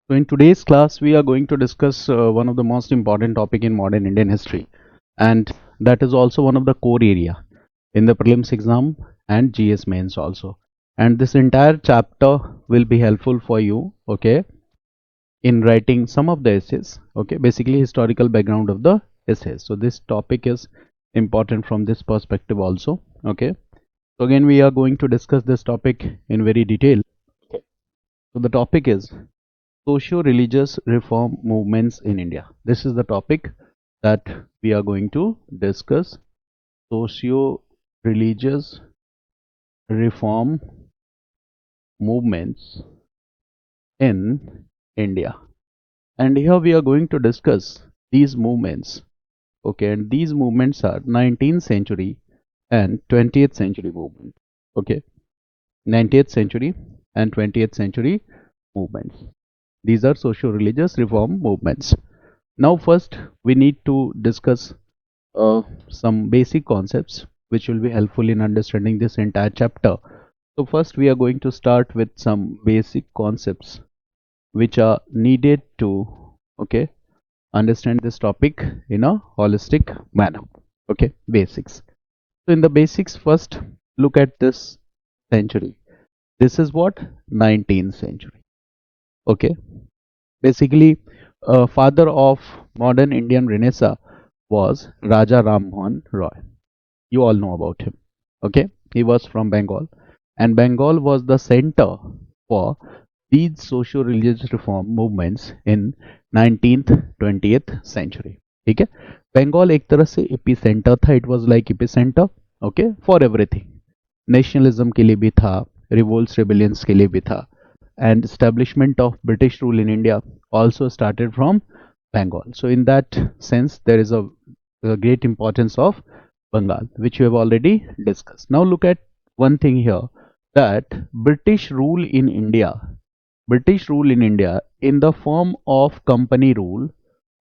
So in today's class, we are going to discuss one of the most important topic in modern Indian history, and that is also one of the core area in the prelims exam and GS mains also. And this entire chapter will be helpful for you, okay, in writing some of the essays, okay, basically historical background of the essays. So this topic is important from this perspective also, okay. So again, we are going to discuss this topic in very detail. Okay. So the topic is socio-religious reform movements in India. This is the topic that we are going to discuss. Socio-religious reform movements in India. And here we are going to discuss these movements. Okay, and these movements are 19th century and 20th century movement. Okay, 19th century and 20th century movements. These are socio-religious reform movements. Now first we need to discuss some basic concepts which will be helpful in understanding this entire chapter. So first we are going to start with some basic concepts which are needed to, okay, understand this topic in a holistic manner. Okay, basics. So in the basics, first look at this century. This is what? 19th century. Okay, basically father of modern Indian Renaissance was Raja Ram Mohan Roy. You all know about him. Okay, he was from Bengal, and Bengal was the center for these socio-religious reform movements in 19th 20th century. ठीक है, बंगाल एक तरह से epicentre था. It was like epicentre, okay, for everything. Nationalism के लिए भी था, रिवोल्ट्स रिबेलियंस के लिए भी था, and establishment of British rule in India also started from Bengal. So in that sense, there is a great importance of Bengal, which we have already discussed. Now look at one thing here, that British rule in India, British rule in India in the form of company rule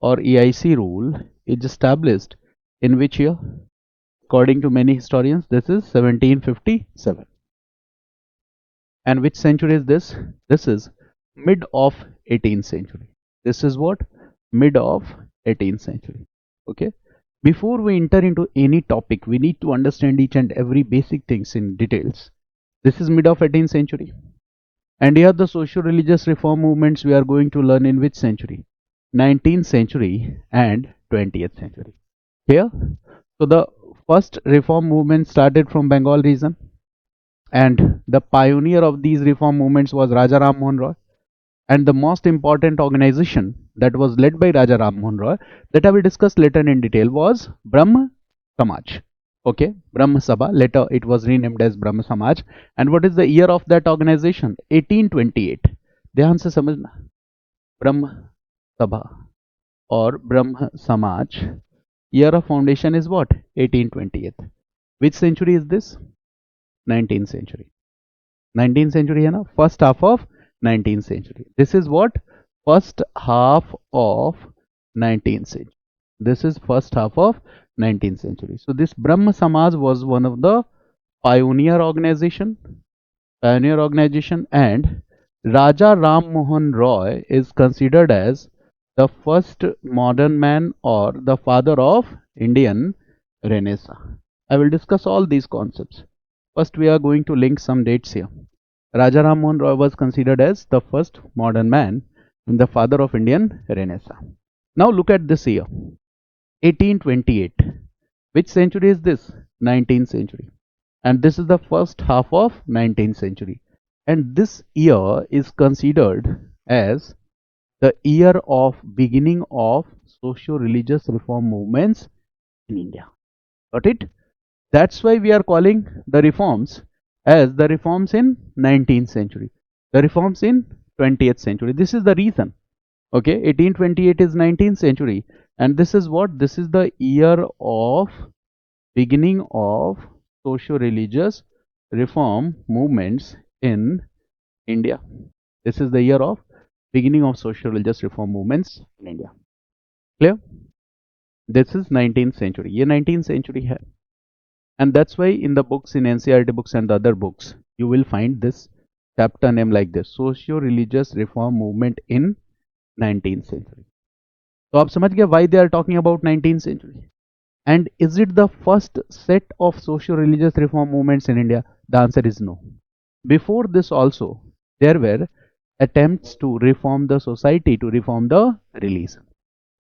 or EIC rule is established in which year? According to many historians, this is 1757. And which century is this? This is mid of 18th century. This is what? Mid of 18th century. Okay. Before we enter into any topic, we need to understand each and every basic things in details. This is mid of 18th century. And here the socio-religious reform movements we are going to learn in which century? 19th century and 20th century. Here, so the first reform movement started from Bengal region, and the pioneer of these reform movements was Raja Ram Mohan Roy. And the most important organization that was led by Raja Ram Mohan Roy, that I will discuss later in detail, was Brahma Samaj. Okay, Brahma Sabha, later it was renamed as Brahma Samaj. And what is the year of that organization? 1828. ध्यान से समझना, Brahma Sabha or Brahma Samaj, year of foundation is what? 1828. Which century is this? 19th century. 19th century है ना, first half of 19th century. This is what? First half of 19th century. This is first half of 19th century. So this Brahma Samaj was one of the pioneer organization, and Raja Ram Mohan Roy is considered as the first modern man or the father of Indian Renaissance. I will discuss all these concepts. First, we are going to link some dates here. Raja Ram Mohan Roy was considered as the first modern man and the father of Indian Renaissance. Now look at this year, 1828. Which century is this? 19th century. And this is the first half of 19th century. And this year is considered as the year of beginning of socio-religious reform movements in India. Got it? That's why we are calling the reforms as the reforms in 19th century, the reforms in 20th century. This is the reason. Okay, 1828 is 19th century, and this is what? This is the year of beginning of socio-religious reform movements in India. This is the year of beginning of socio-religious reform movements in India. Clear? This is 19th century. ये 19th century है. And that's why in the books, in NCERT books and the other books, you will find this chapter name like this: socio-religious reform movement in 19th century. तो आप समझ गए why they are talking about 19th century. And is it the first set of socio-religious reform movements in India? The answer is no. Before this also, there were attempts to reform the society, to reform the religion.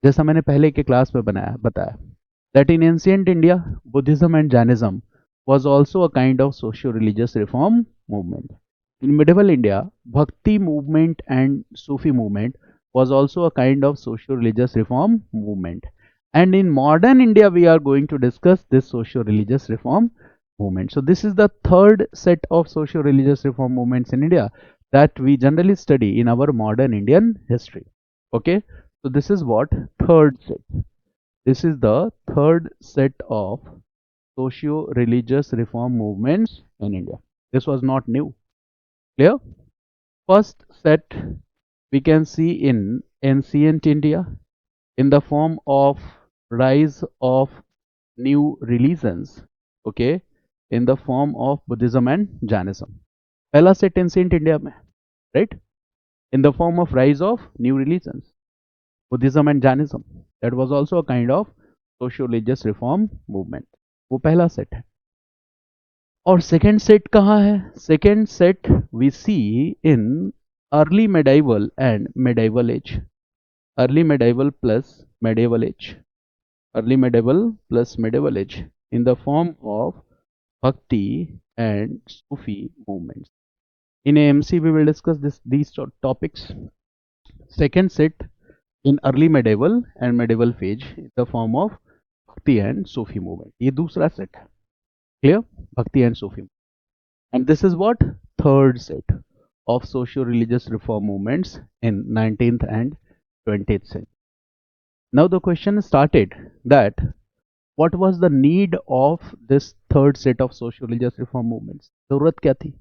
जैसा मैंने पहले के class में बताया that in ancient India, Buddhism and Jainism was also a kind of socio-religious reform movement. In medieval India, Bhakti movement and Sufi movement was also a kind of socio-religious reform movement. And in modern India, we are going to discuss this socio-religious reform movement. So this is the third set of socio-religious reform movements in India that we generally study in our modern Indian history. Okay, so this is what third set. This is the third set of socio-religious reform movements in India. This was not new. Clear? First set we can see in ancient India in the form of rise of new religions, okay, in the form of Buddhism and Jainism. पहला set ancient India में, right, in the form of rise of new religions, Buddhism and Jainism. That was also a kind of socio-religious reform movement. वो पहला set है. और second set कहाँ है? Second set we see in early medieval and medieval age. Early medieval plus medieval age. Early medieval plus medieval age in the form of Bhakti and Sufi movements. In AMC we will discuss these topics. Second set in early medieval and medieval phase in the form of Bhakti and Sufi movement. ये दूसरा set है. Clear? Bhakti and Sufi. And this is what? Third set of socio-religious reform movements in 19th and 20th century. Now the question started that what was the need of this third set of socio-religious reform movements? ज़रूरत क्या थी?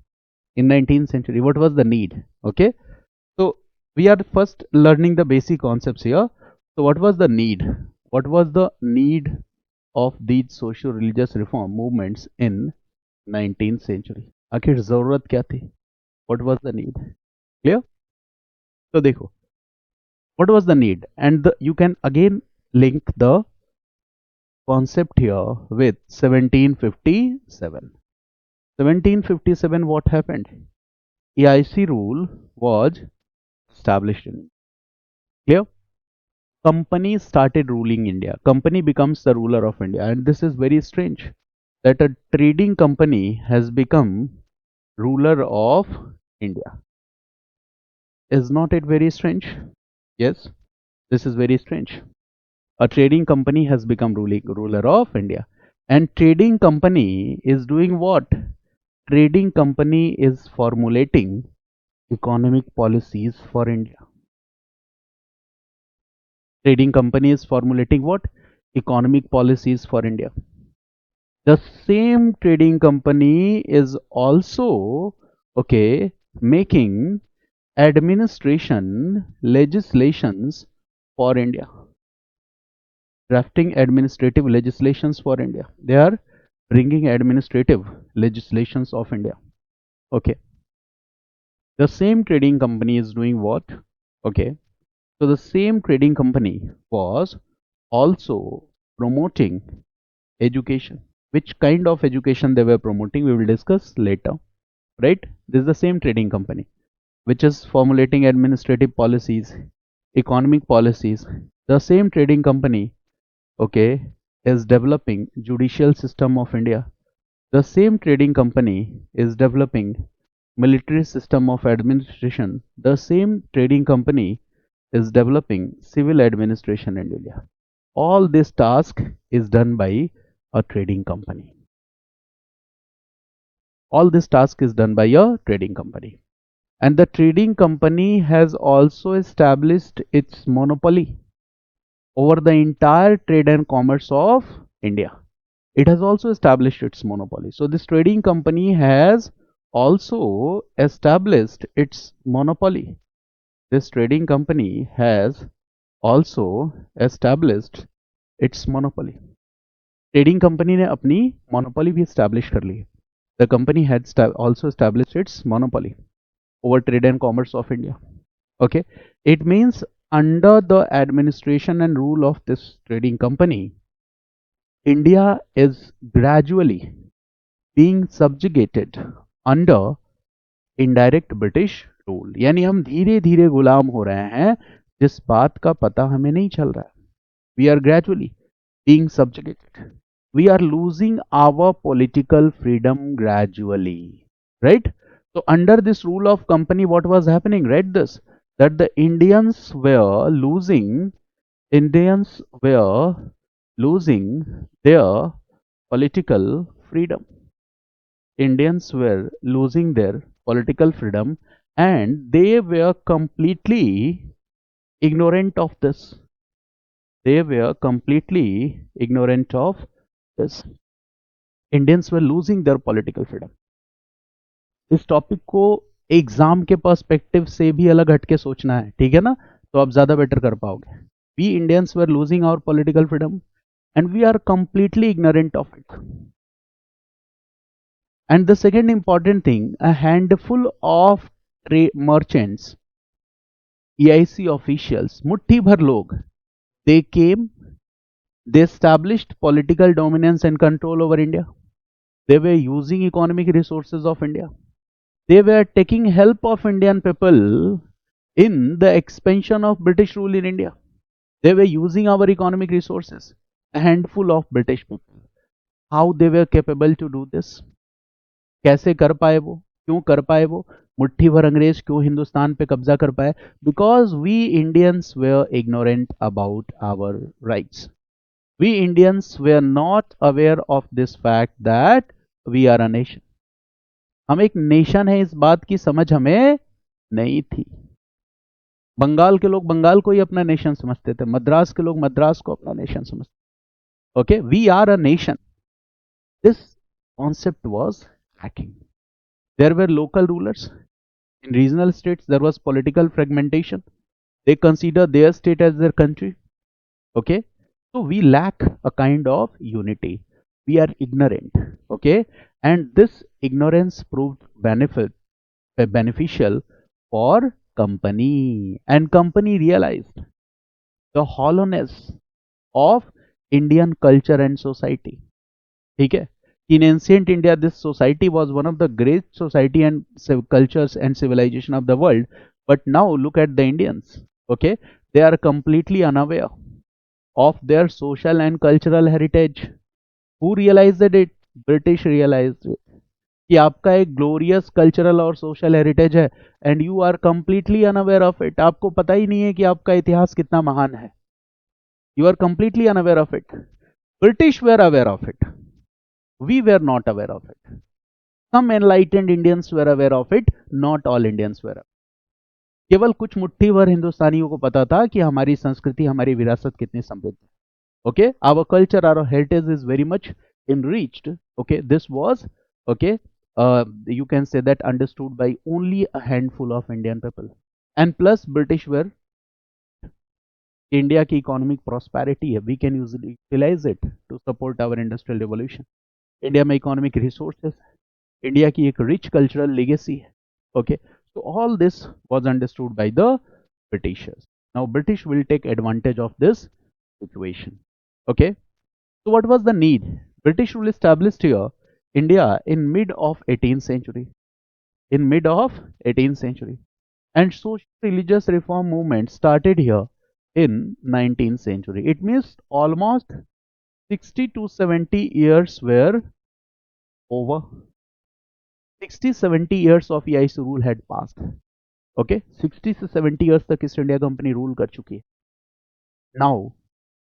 In 19th century, what was the need? Okay, so we are first learning the basic concepts here. So what was the need? What was the need of these socio-religious reform movements in 19th century? आखिर ज़रूरत क्या थी? What was the need? Clear? तो देखो, what was the need? And you can again link the concept here with 1757. 1757, what happened? EIC rule was established in. Clear? Company started ruling India. Company becomes the ruler of India, and this is very strange that a trading company has become ruler of India. Is not it very strange? Yes, this is very strange. A trading company has become ruler of India, and trading company is doing what? Trading company is formulating economic policies for India. Trading company is formulating what? Economic policies for India. The same trading company is also, okay, making administration legislations for India. Drafting administrative legislations for India. They are bringing administrative legislations of India. Okay. The same trading company is doing what? Okay. So the same trading company was also promoting education. Which kind of education they were promoting, we will discuss later. Right? This is the same trading company which is formulating administrative policies, economic policies. The same trading company, okay, is developing judicial system of India. The same trading company is developing military system of administration. The same trading company is developing civil administration in India. All this task is done by a trading company. All this task is done by a trading company. And the trading company has also established its monopoly over the entire trade and commerce of India. It has also established its monopoly. So this trading company has also established its monopoly. This trading company has also established its monopoly. Trading company ने अपनी monopoly भी establish कर ली. The company had also established its monopoly over trade and commerce of India. Okay, it means under the administration and rule of this trading company, India is gradually being subjugated under indirect British rule, यानी हम धीरे धीरे गुलाम हो रहे हैं जिस बात का पता हमें नहीं चल रहा है. We are gradually being subjugated, we are losing our political freedom gradually, right. So under this rule of company, what was happening, read this, that the Indians were losing their political freedom. Indians were losing their political freedom and they were completely ignorant of this. They were completely ignorant of this. Indians were losing their political freedom. इस topic को exam के perspective से भी अलग हटके सोचना है, ठीक है ना, तो आप ज्यादा बेटर कर पाओगे. We Indians were losing our political freedom and we are completely ignorant of it. And the second important thing, a handful of merchants, EIC officials, मुट्ठी भर लोग, they came, they established political dominance and control over India. They were using economic resources of India. They were taking help of Indian people in the expansion of British rule in India. They were using our economic resources. A handful of British people. How they were capable to do this? कैसे कर पाए वो, क्यों कर पाए वो, मुट्ठी भर अंग्रेज क्यों हिंदुस्तान पे कब्जा कर पाए? Because we Indians were ignorant about our rights. We Indians were not aware of this fact that we are a nation. हम एक नेशन है, इस बात की समझ हमें नहीं थी. बंगाल के लोग बंगाल को ही अपना नेशन समझते थे, मद्रास के लोग मद्रास को अपना नेशन समझते. Okay, we are a nation. This concept was lacking. There were local rulers. In regional states, there was political fragmentation. They consider their state as their country. Okay, so we lack a kind of unity. We are ignorant. Okay, and this ignorance proved beneficial for company, and company realized the hollowness of Indian culture and society. ठीक है. In ancient India, this society was one of the great society and cultures and civilization of the world. But now look at the Indians. Okay, they are completely unaware of their social and cultural heritage. Who realized it? British realized it. कि आपका एक glorious cultural और social heritage है and you are completely unaware of it. आपको पता ही नहीं है कि आपका इतिहास कितना महान है. You are completely unaware of it. British were aware of it. We were not aware of it. Some enlightened Indians were aware of it. Not all Indians were. केवल कुछ मुट्ठी भर हिंदुस्तानियों को पता था कि हमारी संस्कृति, हमारी विरासत कितनी समृद्ध है. Okay, our culture, our heritage is very much enriched. Okay, this was okay. You can say that understood by only a handful of Indian people. And plus, British were India की इकोनॉमिक प्रॉस्पेरिटी है, we can utilise it to support our industrial revolution. India में economic resources, India की एक rich cultural legacy है. Okay, so all this was understood by the Britishers. Now British will take advantage of this situation. Okay, so what was the need? British rule established here India in mid of 18th century. In mid of 18th century, and social religious reform movement started here in 19th century. It means almost 60 to 70 years were over. 60-70 years of EIC rule had passed. Okay, 60 से 70 years तक east India company rule कर चुकी है. Now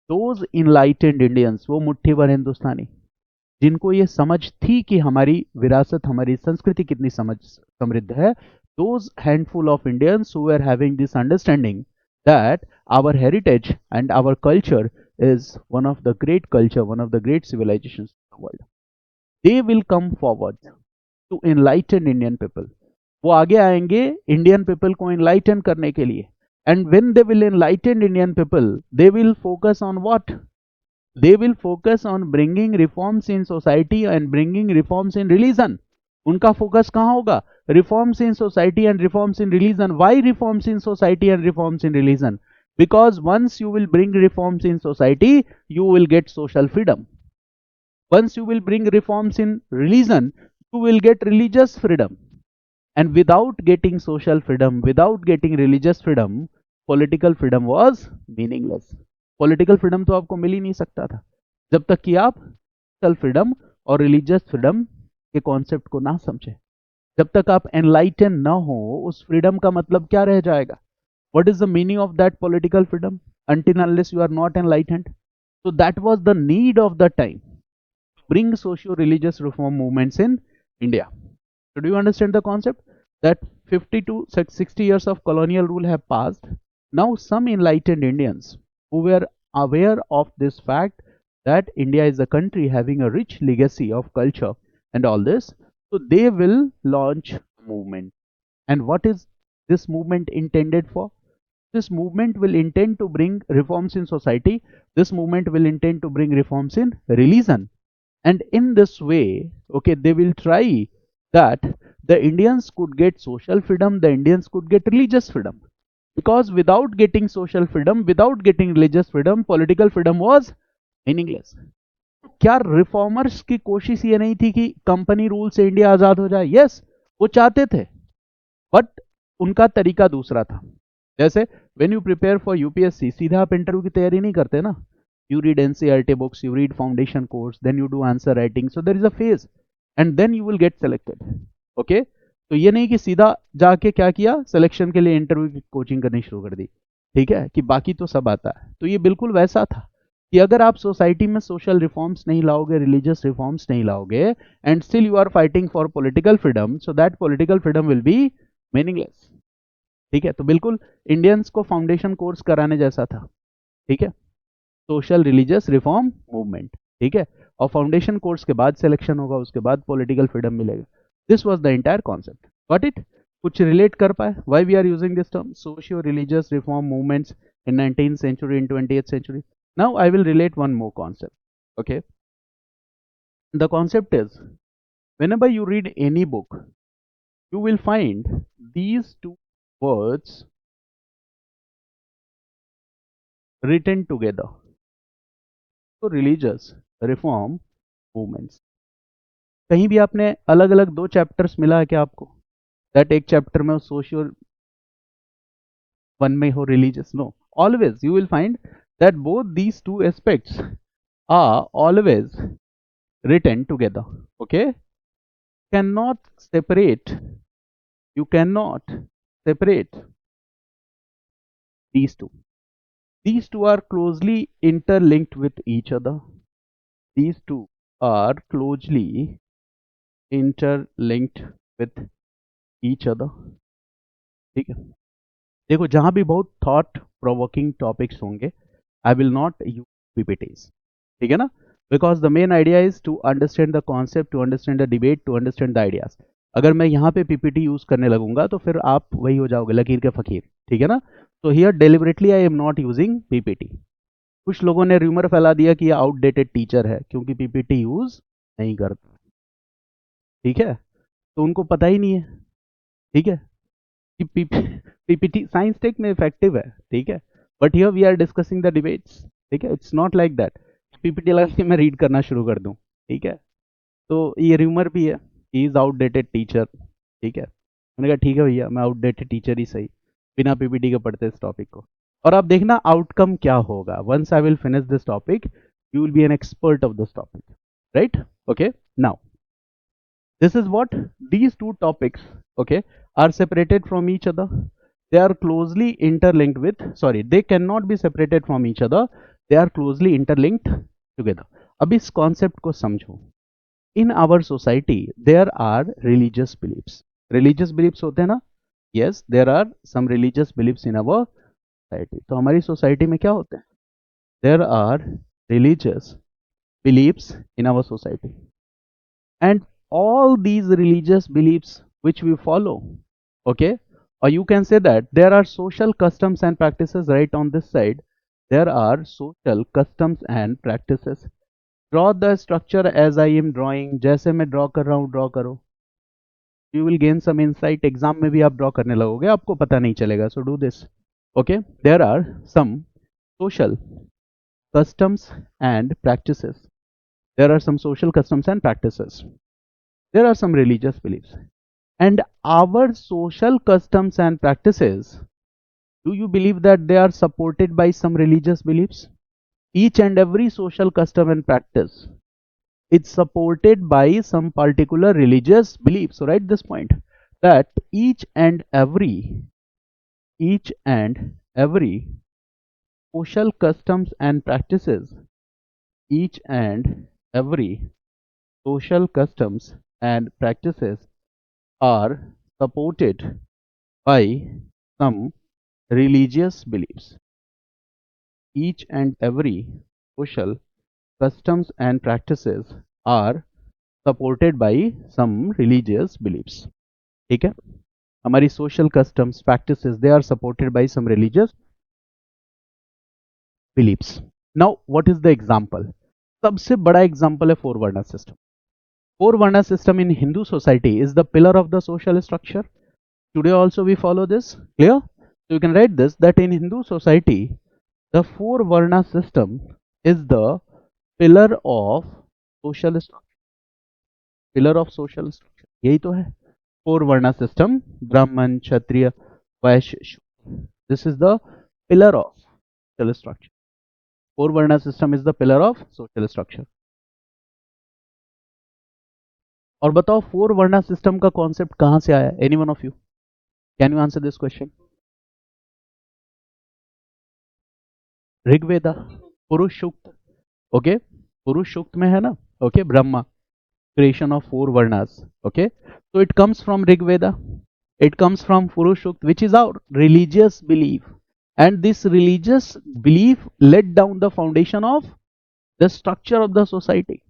those enlightened Indians, वो मुट्ठी भर हिंदुस्तानी जिनको ये समझ थी कि हमारी विरासत, हमारी संस्कृति कितनी समृद्ध है, those handful of Indians who were having this understanding that our heritage and our culture is one of the great culture, one of the great civilizations of the world, they will come forward to enlighten Indian people. वो आगे आएंगे Indian people को enlighten करने के लिए. And when they will enlighten Indian people, they will focus on what? They will focus on bringing reforms in society and bringing reforms in religion. उनका focus कहाँ होगा? Reforms in society and reforms in religion. Why reforms in society and reforms in religion? Because once you will bring reforms in society, you will get social freedom. Once you will bring reforms in religion, you will get religious freedom. And without getting social freedom, without getting religious freedom, political freedom was meaningless. Political freedom तो आपको मिल ही नहीं सकता था जब तक कि आप social freedom और religious freedom के कॉन्सेप्ट को ना समझे. जब तक आप एनलाइटन ना हो, उस फ्रीडम का मतलब क्या रह जाएगा? What is the meaning of that political freedom until unless you are not enlightened? So that was the need of the time to bring socio-religious reform movements in India. So do you understand the concept that 50 to 60 years of colonial rule have passed? Now some enlightened Indians who were aware of this fact that India is a country having a rich legacy of culture and all this, so they will launch a movement. And what is this movement intended for? This movement will intend to bring reforms in society. This movement will intend to bring reforms in religion. And in this way, okay, they will try that the Indians could get social freedom, the Indians could get religious freedom. Because without getting social freedom, without getting religious freedom, political freedom was meaningless. क्या reformers की कोशिश ये नहीं थी कि company rule से India आजाद हो जाए? यस, वो चाहते थे, बट उनका तरीका दूसरा था. जैसे when you prepare for UPSC, सीधा आप इंटरव्यू की तैयारी नहीं करते ना. You read NCERT books, you read foundation course, then you do answer writing, so there is a phase and then you will get selected. Okay, तो ये नहीं कि सीधा जाके क्या किया, सिलेक्शन के लिए इंटरव्यू की कोचिंग करनी शुरू कर दी, ठीक है, कि बाकी तो सब आता है. तो ये बिल्कुल वैसा था कि अगर आप सोसाइटी में सोशल रिफॉर्म्स नहीं लाओगे, रिलीजियस रिफॉर्म्स नहीं लाओगे, and still you are fighting for political freedom, so that political freedom will be meaningless. ठीक है, तो बिल्कुल इंडियंस को फाउंडेशन कोर्स कराने जैसा था. ठीक है, सोशल रिलीजियस रिफॉर्म मूवमेंट. ठीक है, और फाउंडेशन कोर्स के बाद सिलेक्शन होगा, उसके बाद पॉलिटिकल फ्रीडम मिलेगा. This was the entire concept. Got it? कुछ रिलेट कर पाए? Why we are using this term socio religious reform movements in 19th century, in 20th century? Now I will relate one more concept. Okay, the concept is, whenever you read any book, you will find these two words written together. So religious reform movements. कहीं भी आपने अलग अलग दो chapters मिला है क्या आपको? दैट एक चैप्टर में सोशियो, वन में हो religious? No, always you will find that both these two aspects are always written together. Okay, cannot separate, you cannot separate these two. These two are closely interlinked with each other. These two are closely interlinked with each other. ठीक है, देखो जहां भी बहुत thought provoking topics होंगे, I will not use PPTs. ठीक है ना? Because the main idea is to understand the concept, to understand the debate, to understand the ideas. अगर मैं यहाँ पे PPT यूज करने लगूंगा तो फिर आप वही हो जाओगे, लकीर के फकीर. ठीक है ना? तो here deliberately I am not using PPT. कुछ लोगों ने रूमर फैला दिया कि ये आउटडेटेड टीचर है क्योंकि PPT यूज नहीं करता. ठीक है, तो उनको पता ही नहीं है. ठीक है, कि PPT साइंस टेक में इफेक्टिव है. ठीक है, but here we are discussing the debates. ठीक है, it's not like that PPT लगा के मैं रीड करना शुरू कर दूं. ठीक है, तो ये रूमर भी है, ही इज आउटडेटेड टीचर. ठीक है, मैंने कहा ठीक है भैया, मैं आउटडेटेड टीचर ही सही, बिना पीपीटी के पढ़ते इस टॉपिक को. और आप देखना आउटकम क्या होगा. Once I will finish this topic, you will be an expert of this topic. Right? Okay, now this is what these two topics, okay, are separated from each other. They are closely interlinked with, sorry, they cannot be separated from each other, they are closely interlinked together. अब इस concept को समझो. In our society there are religious beliefs. Religious beliefs होते हैं ना? Yes, there are some religious beliefs in our society. तो हमारी society में क्या होते हैं? There are religious beliefs in our society, and all these religious beliefs which we follow, okay, or you can say that there are social customs and practices. Right on this side there are social customs and practices. Draw the structure as I am drawing. जैसे मैं draw कर रहा हूँ draw करो. You will gain some insight. Exam में भी आप draw करने लगोगे, आपको पता नहीं चलेगा. So do this. Okay, there are some social customs and practices. There are some social customs and practices. There are some religious beliefs. And our social customs and practices, do you believe that they are supported by some religious beliefs? Each and every social custom and practice, it's supported by some particular religious belief. So write this point, that each and every social customs and practices, each and every social customs and practices are supported by some religious beliefs. Each and every social customs and practices are supported by some religious beliefs. ठीक है, हमारी social customs practices, they are supported by some religious beliefs. Now what is the example? सबसे बड़ा example है four varna system. Four varna system in Hindu society is the pillar of the social structure. Today also we follow this. Clear? So you can write this, that in Hindu society the four varna system is the pillar of social structure. Pillar of social structure, यही तो है four varna system. Brahman, Kshatriya, Vaishya, Shudra. This is the pillar of social structure. Four varna system is the pillar of social structure. और बताओ four varna system का concept कहां से आया? Any one of you can you answer this question? Rigveda, पुरुष सूक्त. Okay, पुरुष सूक्त में है ना. Okay, Brahma, creation of four varnas. Okay, so it comes from Rigveda, it comes from Purush Sukta, which is our religious belief, and this religious belief laid down the foundation of the structure of the society.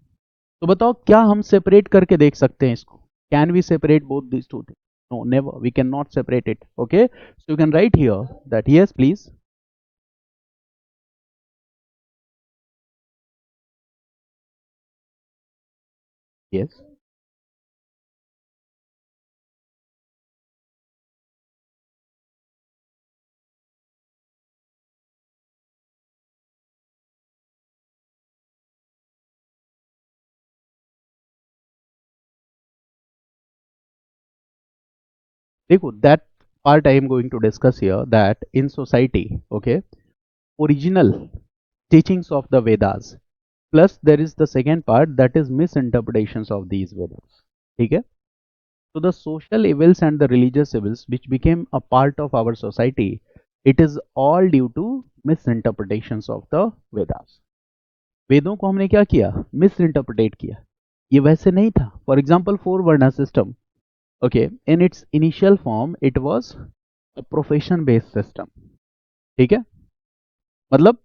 तो बताओ क्या हम separate करके देख सकते हैं इसको? Can we separate both these two things? No, never. We cannot separate it. Okay, so you can write here that yes, please. Yes. देखो, that part I am going to discuss here, that in society, okay, original teachings of the Vedas, plus there is the second part, that is misinterpretations of these Vedas. Okay, so the social evils and the religious evils which became a part of our society, it is all due to misinterpretations of the Vedas. वेदों को हमने क्या किया? Misinterpret किया. ये वैसे नहीं था. For example four varna system, okay, in its initial form it was a profession based system. ठीक है, मतलब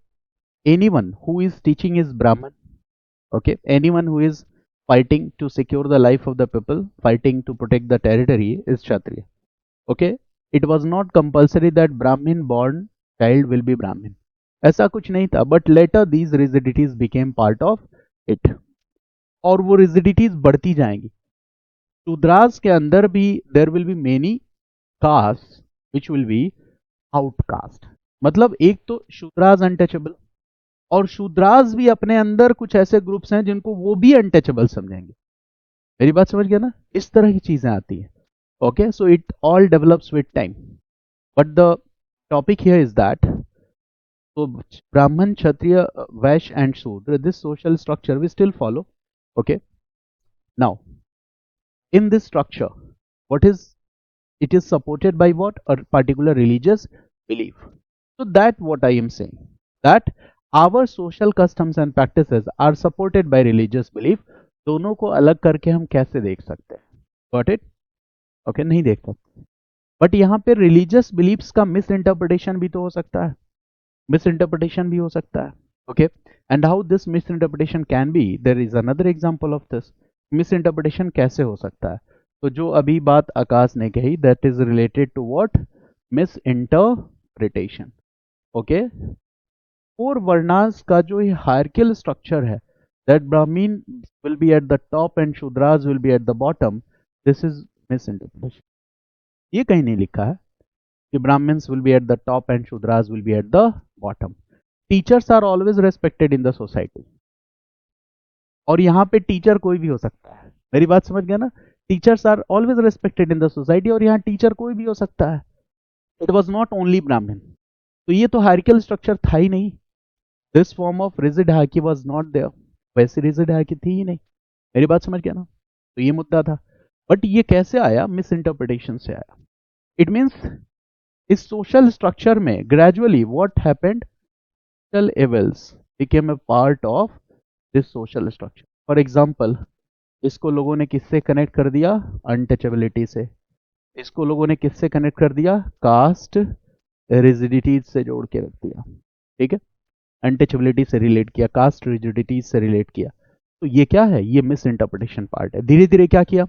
anyone who is teaching is Brahman. Okay, anyone who is fighting to secure the life of the people, fighting to protect the territory, is Kshatriya. Okay, it was not compulsory that Brahmin born child will be Brahmin. ऐसा कुछ नहीं था, but later these rigidities became part of it. और वो rigidities बढ़ती जाएंगी. शूद्रास के अंदर भी there will be many castes which will be outcast. मतलब एक तो शूद्रास अनटचेबल, और शूद्रास भी अपने अंदर कुछ ऐसे ग्रुप्स हैं जिनको वो भी अनटचेबल समझेंगे. मेरी बात समझ गया ना? इस तरह की चीजें आती हैं. Okay, so it all develops with time, but the topic here is that, so Brahman, Kshatriya, Vaishya and Shudra, this social structure we still follow. Okay, now in this structure, what is it is supported by what? A particular religious belief. So that what I am saying, that our social customs and practices are supported by religious belief. दोनों को अलग करके हम कैसे देख सकते हैं? Got it? Okay, नहीं देख सकते. बट यहाँ पे रिलीजियस बिलीफ्स का मिस इंटरप्रिटेशन भी तो हो सकता है. मिस इंटरप्रिटेशन भी हो सकता है. Okay, and how this misinterpretation can be, there is another example of this. Misinterpretation कैसे हो सकता है? तो जो अभी बात आकाश ने कही, that is related to what? Misinterpretation. Okay, four varnas का जो ये हायरकियल स्ट्रक्चर है, that Brahmin will be at the top and Shudras will be at the bottom, this is misinterpretation. ये कहीं नहीं लिखा है. कि Brahmins will be at the top and Shudras will be at the bottom. Teachers are always respected in the society. और यहाँ पे teacher कोई भी हो सकता है, मेरी बात समझ गया ना? Teachers are always respected in the society, और यहाँ टीचर कोई भी हो सकता है. इट वॉज नॉट ओनली ब्राह्मण. तो ये तो हायरार्किकल स्ट्रक्चर था ही नहीं. This form of rigid hierarchy was not there. वैसी रिजिड हायरार्की थी ही नहीं. मेरी बात समझ गया ना? तो ये मुद्दा था. बट ये कैसे आया? मिस इंटरप्रिटेशन से आया. इट मीन्स इस सोशल स्ट्रक्चर में gradually what happened, social evils became a part of this social structure. For example, इसको लोगों ने किससे कनेक्ट कर दिया? अनटचेबिलिटी से. इसको लोगों ने किससे कनेक्ट कर दिया? कास्ट रिजिडिटीज से जोड़ के रख दिया. ठीक है, अनटचेबिलिटी से रिलेट किया, कास्ट रिजिडिटीज से रिलेट किया. तो ये क्या है? ये मिस इंटरप्रिटेशन पार्ट है. धीरे धीरे क्या किया?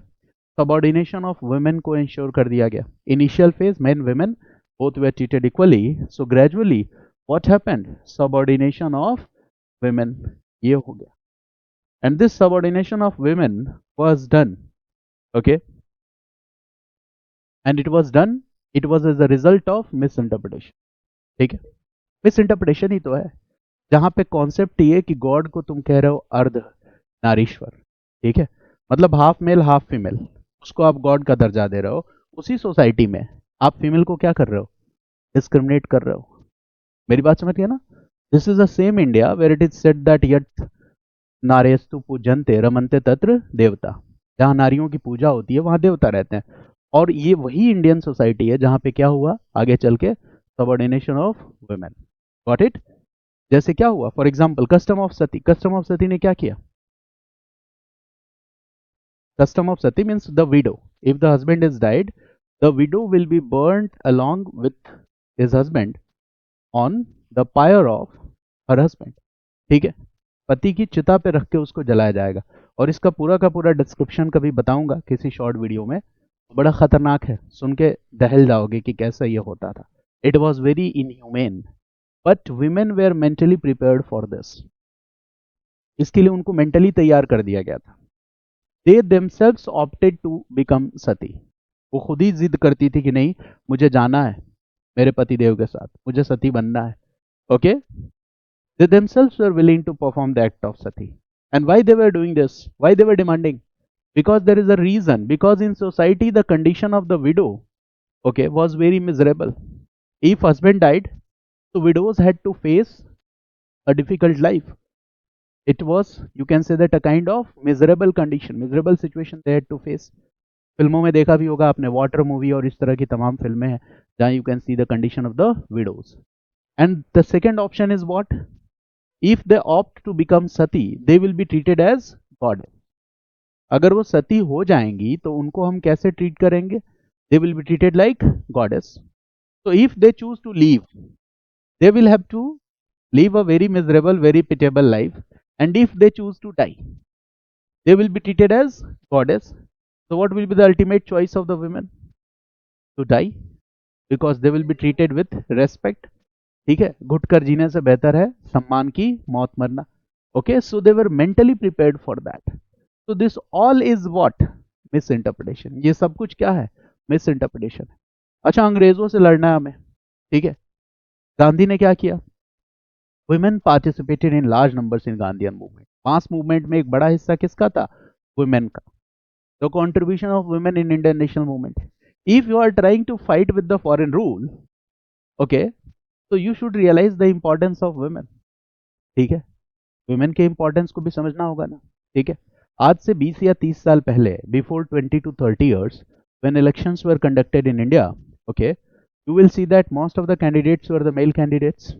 सबऑर्डिनेशन ऑफ वुमेन को इंश्योर कर दिया गया. Initial phase main women both were treated equally. So gradually what happened? Subordination of women ये हो गया. And this subordination of women was done, okay, and it was as a result of misinterpretation. ठीक है, मिसइंटरप्रिटेशन ही तो है. जहां पे concept ये कि गॉड को तुम कह रहे हो अर्ध नारीश्वर, ठीक है, मतलब हाफ मेल हाफ फीमेल, उसको आप गॉड का दर्जा दे रहे हो. उसी सोसाइटी में आप फीमेल को क्या कर रहे हो? डिस्क्रिमिनेट कर रहे हो. मेरी बात समझ गया ना? This is the same India where it is said that यट नारेस्तु पूजन्ते रमन्ते तत्र देवता. जहां नारियों की पूजा होती है वहां देवता रहते हैं. और ये वही इंडियन सोसाइटी है जहां पे क्या हुआ आगे चल के? Subordination of women. Got it? जैसे क्या हुआ? For example custom of sati. Custom of sati ने क्या किया? Custom of sati means the widow, if the husband is died, the widow will be burned along with his husband on the pyre of her husband. ठीक है, पति की चिता पे रख के उसको जलाया जाएगा. और इसका पूरा का पूरा डिस्क्रिप्शन कभी बताऊंगा किसी शॉर्ट वीडियो में. बड़ा खतरनाक है, सुन के दहल जाओगे कि कैसा ये होता था. It was very inhumane, but women were mentally prepared for this. इसके लिए उनको मेंटली तैयार कर दिया गया था. They themselves opted to become sati. वो खुद ही जिद करती थी कि नहीं, मुझे जाना है मेरे पति देव के साथ, मुझे सती बनना है. Okay, they themselves were willing to perform the act of sati. And why they were doing this? Why they were demanding? Because there is a reason. Because in society the condition of the widow, okay, was very miserable. If husband died, so widows had to face a difficult life. It was, you can say that, a kind of miserable condition, miserable situation they had to face. फिल्मों में देखा भी होगा आपने, water movie और इस तरह की तमाम फिल्में हैं जहां you can see the condition of the widows. And the second option is what? If they opt to become sati, they will be treated as god. अगर वो सती हो जाएंगी तो उनको हम कैसे ट्रीट करेंगे? They will be treated like goddess. So if they choose to leave, they will have to live a very miserable, very pitiable life. And if they choose to die, they will be treated as goddess. So what will be the ultimate choice of the women? To die, because they will be treated with respect. ठीक है, घुटकर जीने से बेहतर है सम्मान की मौत मरना. Okay, so they were mentally prepared for that. So this all is what? Misinterpretation. ये सब कुछ क्या है? Miss interpretation. अच्छा, अंग्रेजों से लड़ना है हमें, ठीक है. गांधी ने क्या किया? Women participated in large numbers in Gandhian movement. Mass movement में एक बड़ा हिस्सा किसका था? वुमेन का. The contribution of women in Indian national movement. If you are trying to fight with the foreign rule, okay, तो you should realise the importance of women. ठीक है, वुमेन के इंपॉर्टेंस को भी समझना होगा ना. ठीक है, आज से 20 या 30 साल पहले, before 20 to 30 years, when elections were conducted in India, okay, you will see that most of the candidates were the male candidates,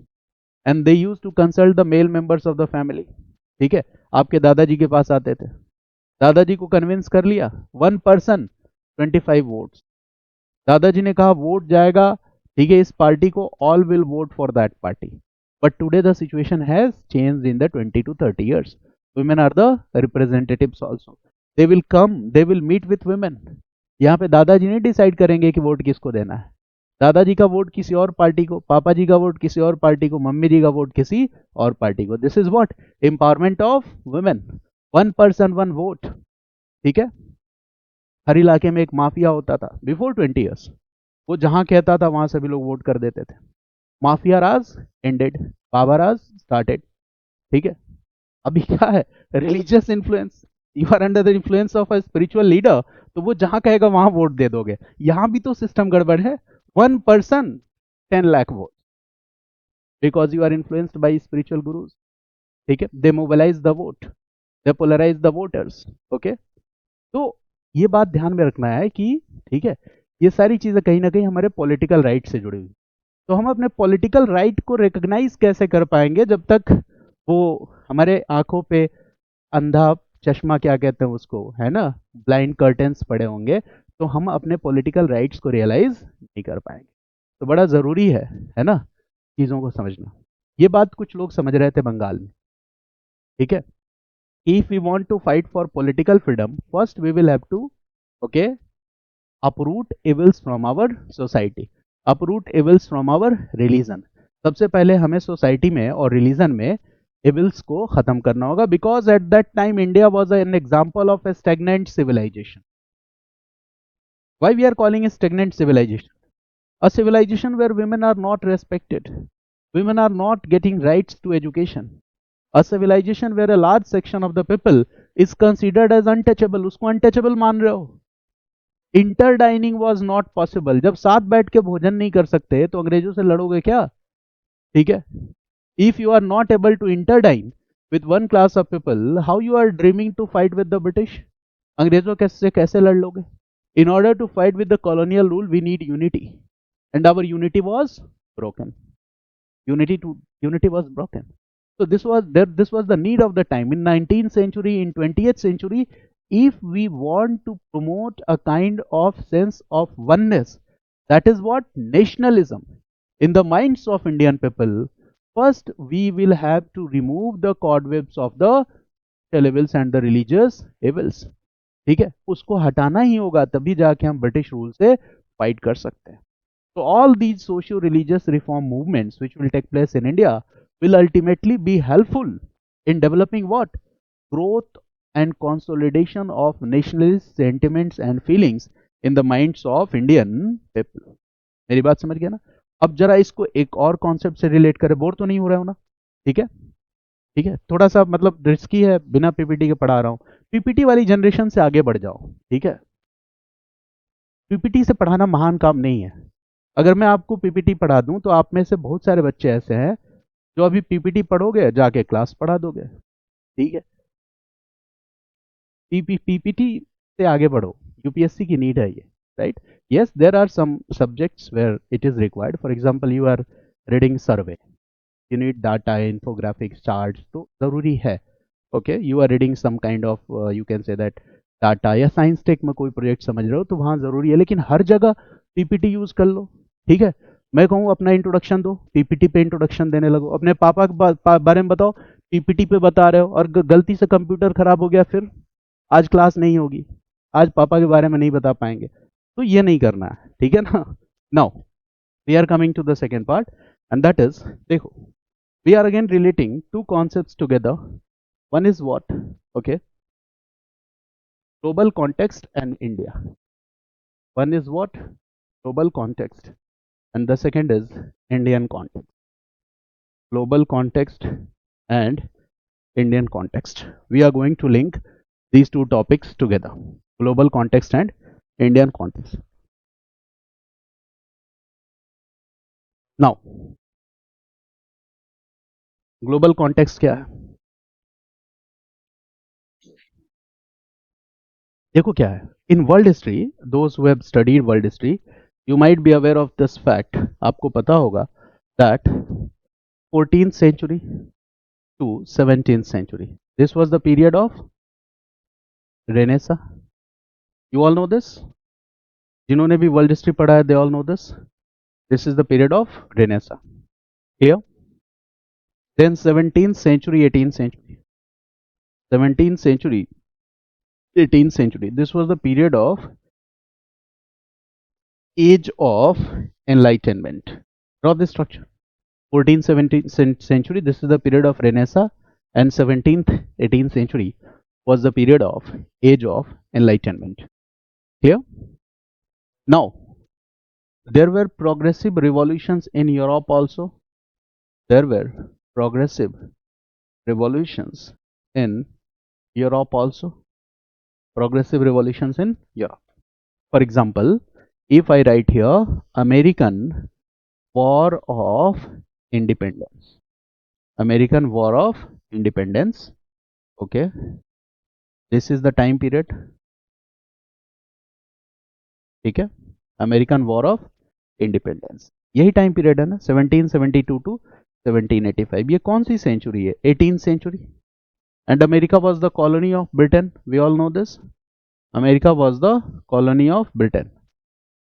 and they used to consult the male members of the family. ठीक है, आपके दादाजी के पास आते थे, दादाजी को convince कर लिया, 1 person 25 वोट्स. दादाजी ने कहा वोट जाएगा, ठीक है, इस पार्टी को, all will vote for that party. But today the situation has changed in the 20 to 30 years. Women are the representatives also. They will come, they will meet with women. यहाँ पे दादाजी नहीं decide करेंगे कि vote किसको देना है. दादाजी का वोट किसी और पार्टी को, पापा जी का वोट किसी और पार्टी को, मम्मी जी का वोट किसी और पार्टी को. This is what? Empowerment of women. 1 person 1 vote. ठीक है, हर इलाके में एक माफिया होता था बिफोर 20 years. वो जहां कहता था वहां सभी लोग वोट कर देते थे। Mafia raj ended, baba raj started. ठीक है। अभी क्या है, religious influence, you are under the influence of a spiritual leader, तो वो जहां कहेगा वहां वोट दे दोगे। यहां भी तो सिस्टम गड़बड़ है। 1 person 10 lakh vote, because you are influenced by spiritual gurus. ठीक है, they mobilise the vote, they polarise the voters. Okay, तो ये बात ध्यान में रखना है कि ठीक है, ये सारी चीजें कहीं ना कहीं हमारे पॉलिटिकल राइट से जुड़ी हुई। तो हम अपने पॉलिटिकल राइट को रिकॉग्नाइज कैसे कर पाएंगे जब तक वो हमारे आंखों पे अंधा चश्मा, क्या कहते हैं उसको, है ना, ब्लाइंड कर्टेन्स पड़े होंगे, तो हम अपने पॉलिटिकल राइट्स को रियलाइज नहीं कर पाएंगे। तो बड़ा जरूरी है ना, चीजों को समझना। ये बात कुछ लोग समझ रहे थे बंगाल में। ठीक है, if we want to fight for political freedom, first we will have to, okay, uproot evils from our society, uproot evils from our religion। सबसे पहले हमें सोसाइटी में और रिलीजन में एविल्स को खत्म करना होगा, because at that time India was an example of a stagnant civilization. Why we are calling a stagnant civilization? A civilization where women are not respected, women are not getting rights to education, a civilization where a large section of the people is considered as untouchable, उसको untouchable मान रहे हो। इंटरडाइनिंग was not possible, जब साथ बैठ के भोजन नहीं कर सकते तो अंग्रेजों से लड़ोगे क्या? ठीक है, if you are not able to interdine with one class of people, how you are dreaming to fight with the British? अंग्रेजों कैसे लड़ लोगे? In order to fight with the colonial rule we need unity, and our unity was broken, unity was broken. So this was there, this was the need of the time in 19th century, in 20th century. If we want to promote a kind of sense of oneness, that is what nationalism in the minds of Indian people, first we will have to remove the cobwebs of the evils and the religious evils। ठीक है, उसको हटाना ही होगा, तभी जाके हम British rule से fight कर सकते हैं। So all these socio-religious reform movements which will take place in India will ultimately be helpful in developing what? Growth and consolidation of nationalist sentiments and feelings in the minds of Indian people। मेरी बात समझ गया ना? अब जरा इसको एक और कॉन्सेप्ट से रिलेट करें, बोर तो नहीं हो रहा हो ना? ठीक है, ठीक है, थोड़ा सा मतलब रिस्की है, बिना पीपीटी के पढ़ा रहा हूँ। पीपीटी वाली जनरेशन से आगे बढ़ जाओ। ठीक है, पीपीटी से पढ़ाना महान काम नहीं है। अगर मैं आपको पीपीटी पढ़ा दूं तो आप में से बहुत सारे बच्चे ऐसे हैं जो अभी पीपीटी पढ़ोगे जाके क्लास पढ़ा दोगे। ठीक है, पीपीटी से आगे बढ़ो, यूपीएससी की नीड है ये, right? Yes, there are some subjects where it is required, for example you are reading survey, you need data, infographics, charts, तो जरूरी है। Okay, you are reading some kind of, you can say that data, या science tech में कोई project समझ रहे हो तो वहां जरूरी है, लेकिन हर जगह पीपीटी यूज कर लो। ठीक है, मैं कहूँ अपना इंट्रोडक्शन दो, पीपीटी पे इंट्रोडक्शन देने लगो। अपने पापा के बारे में बताओ, पीपीटी पे बता रहे हो, और गलती से कंप्यूटर खराब हो गया, फिर आज क्लास नहीं होगी, आज पापा के बारे में नहीं बता पाएंगे, तो ये नहीं करना है। ठीक है ना? Now we are coming to the second part, and that is, देखो, we are again relating two concepts together. One is what? Okay, global context and India. One is what? Global context, and the second is Indian context. Global context and Indian context. We are going to link these two topics together, global context and Indian context. Now, global context क्या है? देखो क्या है, in world history, those who have studied world history, you might be aware of this fact, आपको पता होगा that 14th century to 17th century, this was the period of Renaissance। You all know this, जिन्होंने भी world history पढ़ा है, they all know this, this is the period of Renaissance here। Then 17th century, 18th century, 17th century, 18th century, this was the period of age of enlightenment। Draw this structure, 14th 17th century, this is the period of Renaissance, and 17th 18th century was the period of age of enlightenment। Clear? Now There were progressive revolutions in Europe also. There were progressive revolutions in Europe also. Progressive revolutions in Europe. For example, if I write here American War of Independence. American War of Independence. Okay. This is the time period. ठीक है. American War of Independence. यही time period है ना, 1772 to 1785. ये कौन सी century है? 18th century. And America was the colony of Britain. We all know this. America was the colony of Britain.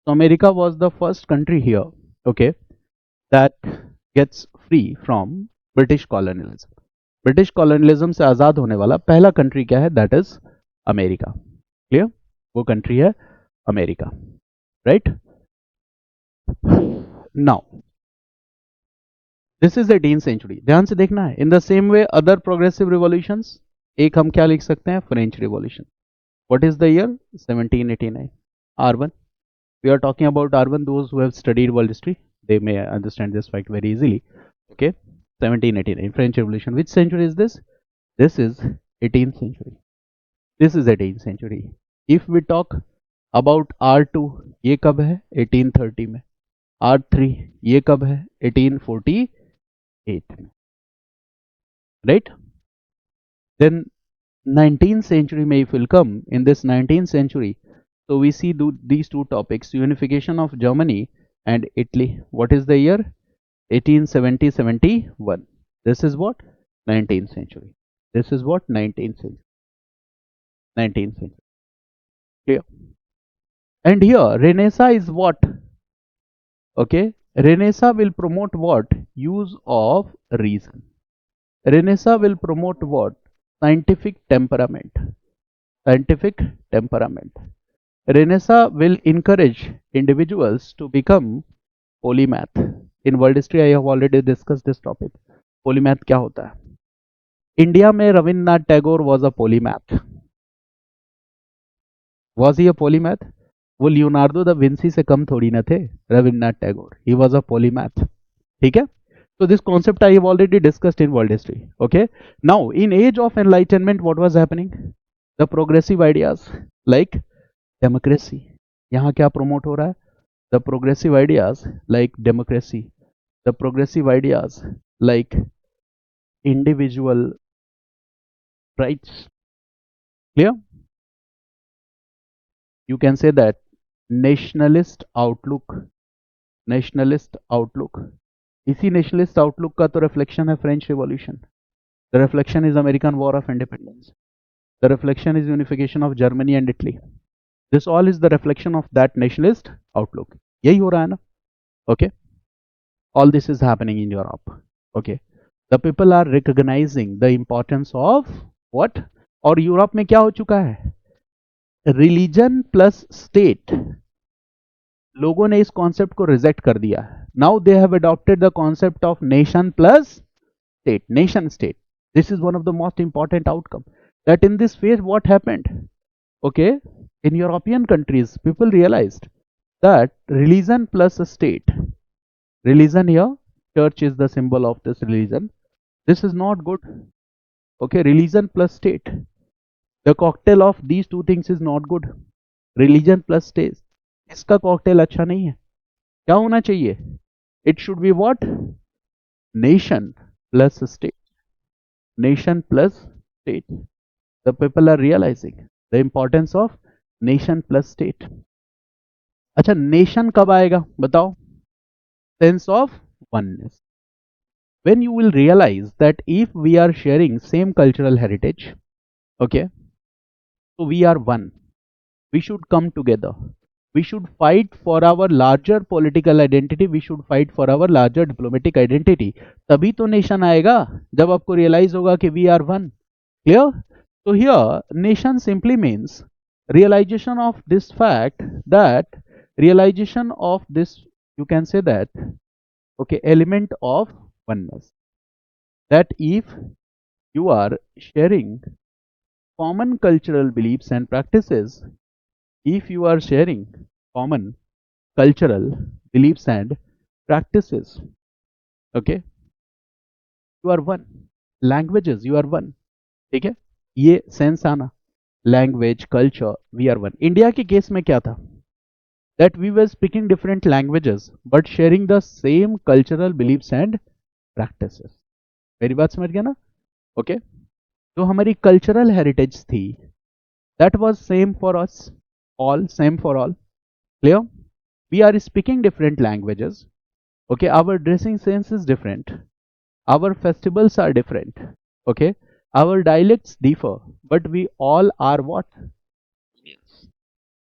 So America was the first country here, okay, that gets free from British colonialism. British colonialism से आजाद होने वाला पहला country क्या है? That is America. Clear? वो country है America. Right now this is 18th century. ध्यान से देखना है. In the same way other progressive revolutions. एक हम क्या लिख सकते हैं? French revolution. What is the year? 1789. R1. We are talking about R1. Those who have studied world history, they may understand this fact very easily. Okay, 1789, French Revolution. Which century is this? This is 18th century. This is 18th century. If we talk about R2, ये कब है? 1830 में. R3 ये कब है? 1848 में. Right? Then 19th century में if will come, in this 19th century, so we see these two topics, unification of Germany and Italy. What is the year? 1870-71. This is what? 19th century. This is what? 19th century. 19th century. Clear? And here Renaissance is what? Okay, Renaissance will promote what? Use of reason. Renaissance will promote what? Scientific temperament. Scientific temperament. Renaissance will encourage individuals to become polymath. In world history I have already discussed this topic. Polymath क्या होता है? India में Rabindranath Tagore was a polymath. Was he a polymath? वो Leonardo da Vinci से कम थोड़ी ना थे Rabindranath Tagore. He was a polymath. ठीक है? So this concept I have already discussed in world history. Okay. Now in age of enlightenment what was happening? The progressive ideas like democracy. यहाँ क्या promote हो रहा है? The progressive ideas like democracy. The progressive ideas like individual rights. Clear? You can say that nationalist outlook. Nationalist outlook. इसी nationalist outlook का तो reflection है French Revolution. The reflection is American War of Independence. The reflection is unification of Germany and Italy. This all is the reflection of that nationalist outlook. यही हो रहा है ना? Okay. All this is happening in Europe. Okay. The people are recognizing the importance of what? और Europe में क्या हो चुका है? Religion plus state. लोगों ने इस कॉन्सेप्ट को रिजेक्ट कर दिया. Now they have adopted the concept of nation plus state. Nation state. This is one of the most important outcome. That in this phase what happened? Okay, in European countries people realized that religion plus a state. Religion here, church is the symbol of this religion. This is not good. Okay, religion plus state. The cocktail of these two things is not good. Religion plus state. इसका cocktail अच्छा नहीं है. क्या होना चाहिए? It should be what? Nation plus state. Nation plus state. The people are realizing the importance of nation plus state. अच्छा, nation कब आएगा बताओ? Sense of oneness. When you will realize that if we are sharing same cultural heritage, okay, so we are one. We should come together. We should fight for our larger political identity. We should fight for our larger diplomatic identity. तभी तो nation आएगा जब आपको realize होगा कि we are one. Clear? So here nation simply means realization of this fact, that realization of this, you can say that, okay, element of oneness. That if you are sharing common cultural beliefs and practices, if you are sharing common cultural beliefs and practices. Okay, you are one. Languages, you are one. ठीक है, ये sense आना, language culture we are one. India के case में क्या था, that we were speaking different languages but sharing the same cultural beliefs and practices. मेरी बात समझ गया ना? ओके, जो हमारी कल्चरल हेरिटेज थी that was same for us all, same for all. Clear? We are speaking different languages. Okay, our dressing sense is different, our festivals are different. Okay, our dialects differ, but we all are what? Indians.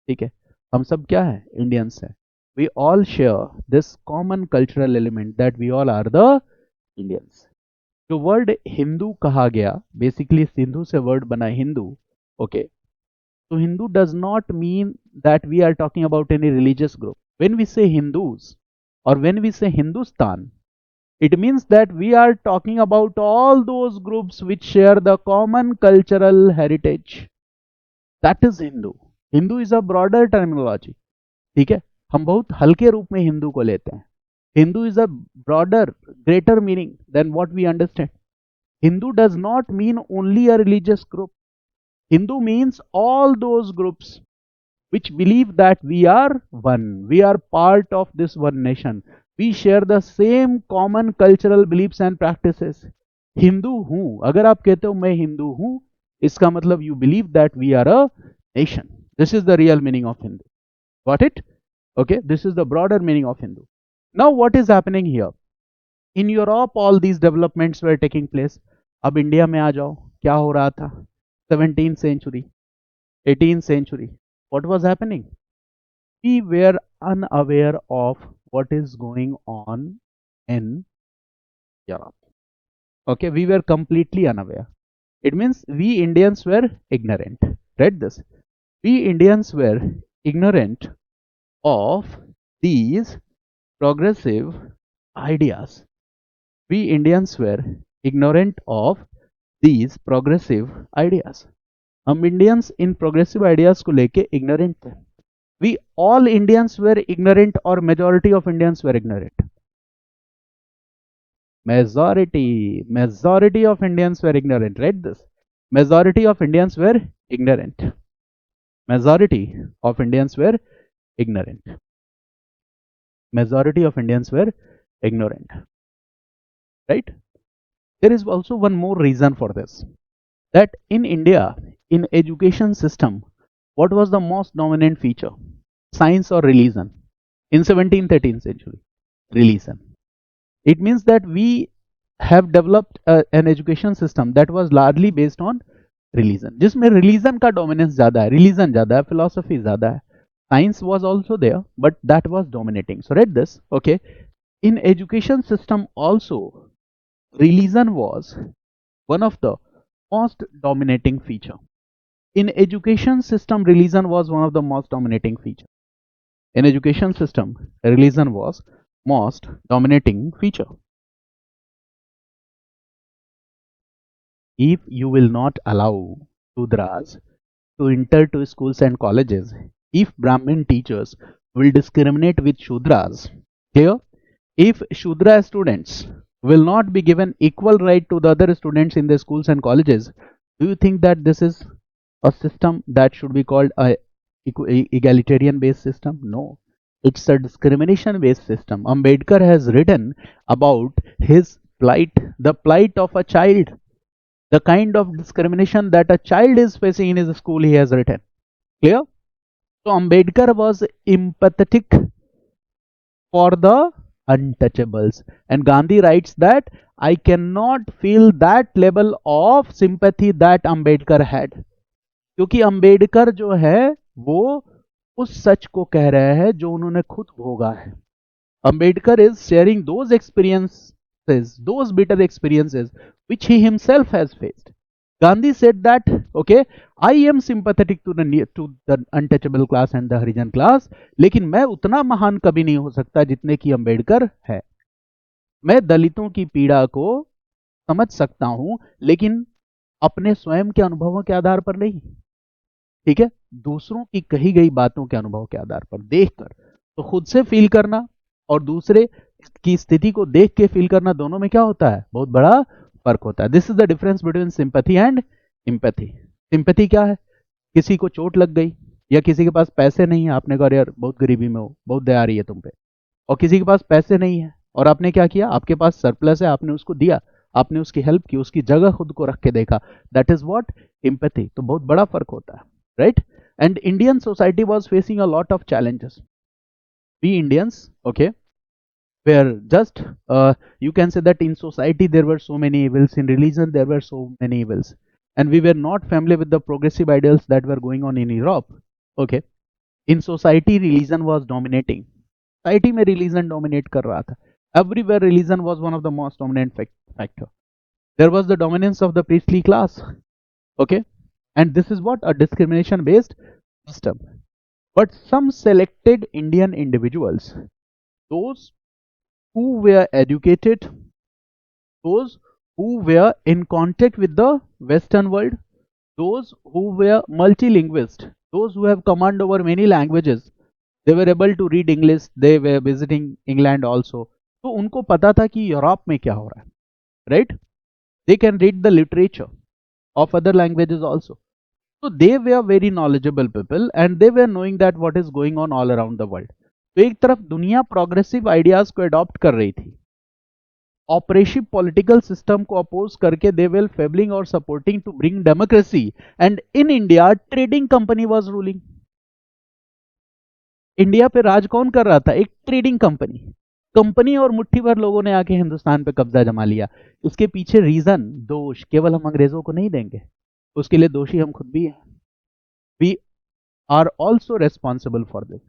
ठीक है, हम सब क्या है? Indians है. We all share this common cultural element that we all are the Indians. जो word Hindu कहा गया, बेसिकली सिंधु से वर्ड बना Hindu. Okay, so Hindu does not mean that we are talking about any religious group. When we say Hindus or when we say Hindustan, it means that we are talking about all those groups which share the common cultural heritage. That is Hindu. Hindu is a broader terminology. ठीक है, हम बहुत हल्के रूप में हिंदू को लेते हैं. Hindu is a broader, greater meaning than what we understand. Hindu does not mean only a religious group. Hindu means all those groups which believe that we are one, we are part of this one nation, we share the same common cultural beliefs and practices. Hindu हूं, अगर आप कहते हो मैं हिंदू हूं, इसका मतलब you believe that we are a nation. This is the real meaning of Hindu. Got it? Okay, this is the broader meaning of Hindu. Now what is happening here? In Europe all these developments were taking place. अब India में आ जाओ, क्या हो रहा था? 17th century, 18th century, what was happening? We were unaware of what is going on in Europe. Okay, we were completely unaware. It means we Indians were ignorant. Read this. We Indians were ignorant of these progressive ideas. We Indians were ignorant of these progressive ideas. हम Indians इन progressive ideas को लेके ignorant थे. We all Indians were ignorant और majority of Indians were ignorant. Majority of Indians were ignorant. Write this. Majority of Indians were ignorant. Majority of Indians were ignorant. Majority of Indians were ignorant. Right? There is also one more reason for this. That in India, in education system, what was the most dominant feature? Science or religion? In 17th, 18th century, religion. It means that we have developed an education system that was largely based on religion. जिसमें religion का dominance ज़्यादा है, religion ज़्यादा है, philosophy ज़्यादा है. Science was also there, but that was dominating. So read this. Okay, in education system also, religion was one of the most dominating feature. In education system, religion was one of the most dominating feature. In education system, religion was most dominating feature. If you will not allow Shudras to enter to schools and colleges, if Brahmin teachers will discriminate with Shudras, clear? If Shudra students will not be given equal right to the other students in the schools and colleges, do you think that this is a system that should be called a egalitarian based system? No, it's a discrimination based system. Ambedkar has written about his plight, the plight of a child, the kind of discrimination that a child is facing in his school. He has written. Clear? So Ambedkar was empathetic for the untouchables, and Gandhi writes that I cannot feel that level of sympathy that Ambedkar had. क्योंकि अंबेडकर जो है वो उस सच को कह रहे हैं जो उन्होंने खुद भोगा है. Ambedkar is sharing those experiences, those bitter experiences which he himself has faced. Gandhi said that, okay, I am sympathetic to the untouchable class and the Harijan class, लेकिन मैं उतना महान कभी नहीं हो सकता जितने की अंबेडकर है. मैं दलितों की पीड़ा को समझ सकता हूं, लेकिन अपने स्वयं के अनुभवों के आधार पर नहीं. ठीक है, दूसरों की कही गई बातों के अनुभव के आधार पर देखकर. तो खुद से फील करना और दूसरे की स्थिति को देख के फील करना, दोनों में क्या होता है, बहुत बड़ा फर्क होता है. This is the difference between sympathy and empathy. Sympathy क्या है, किसी को चोट लग गई या किसी के पास पैसे नहीं है, आपने कहा यार बहुत गरीबी में हो, बहुत दया आ रही है तुम पे, और किसी के पास पैसे नहीं है और आपने क्या किया, आपके पास सरप्लस है, आपने उसको दिया, आपने उसकी हेल्प की, उसकी जगह खुद को रख के देखा. That is what empathy. तो बहुत बड़ा फर्क होता है, right. And Indian society was facing a lot of challenges. We Indians, okay, were just you can say that in society there were so many evils, in religion there were so many evils, and we were not familiar with the progressive ideals that were going on in Europe. Okay, in society religion was dominating. Society में religion dominate कर रहा था. Everywhere religion was one of the most dominant factor. There was the dominance of the priestly class. Okay, and this is what a discrimination based system. But some selected Indian individuals, those who were educated, those who were in contact with the Western world, those who were multilinguist, those who have command over many languages, they were able to read English, they were visiting England also. तो उनको पता था कि Europe में क्या हो रहा है, right? They can read the literature of other languages also. So they were very knowledgeable people and they were knowing that what is going on all around the world. तो एक तरफ दुनिया प्रोग्रेसिव आइडियाज को adopt कर रही थी, oppressive political system को oppose करके दे वेल फेबलिंग और supporting to bring democracy, and in India trading company was ruling. India पे राज कौन कर रहा था, एक ट्रेडिंग कंपनी. कंपनी और मुट्ठी भर लोगों ने आके हिंदुस्तान पे कब्जा जमा लिया. इसके पीछे रीजन, दोष केवल हम अंग्रेजों को नहीं देंगे, उसके लिए दोषी हम खुद भी हैं. We are also responsible for this.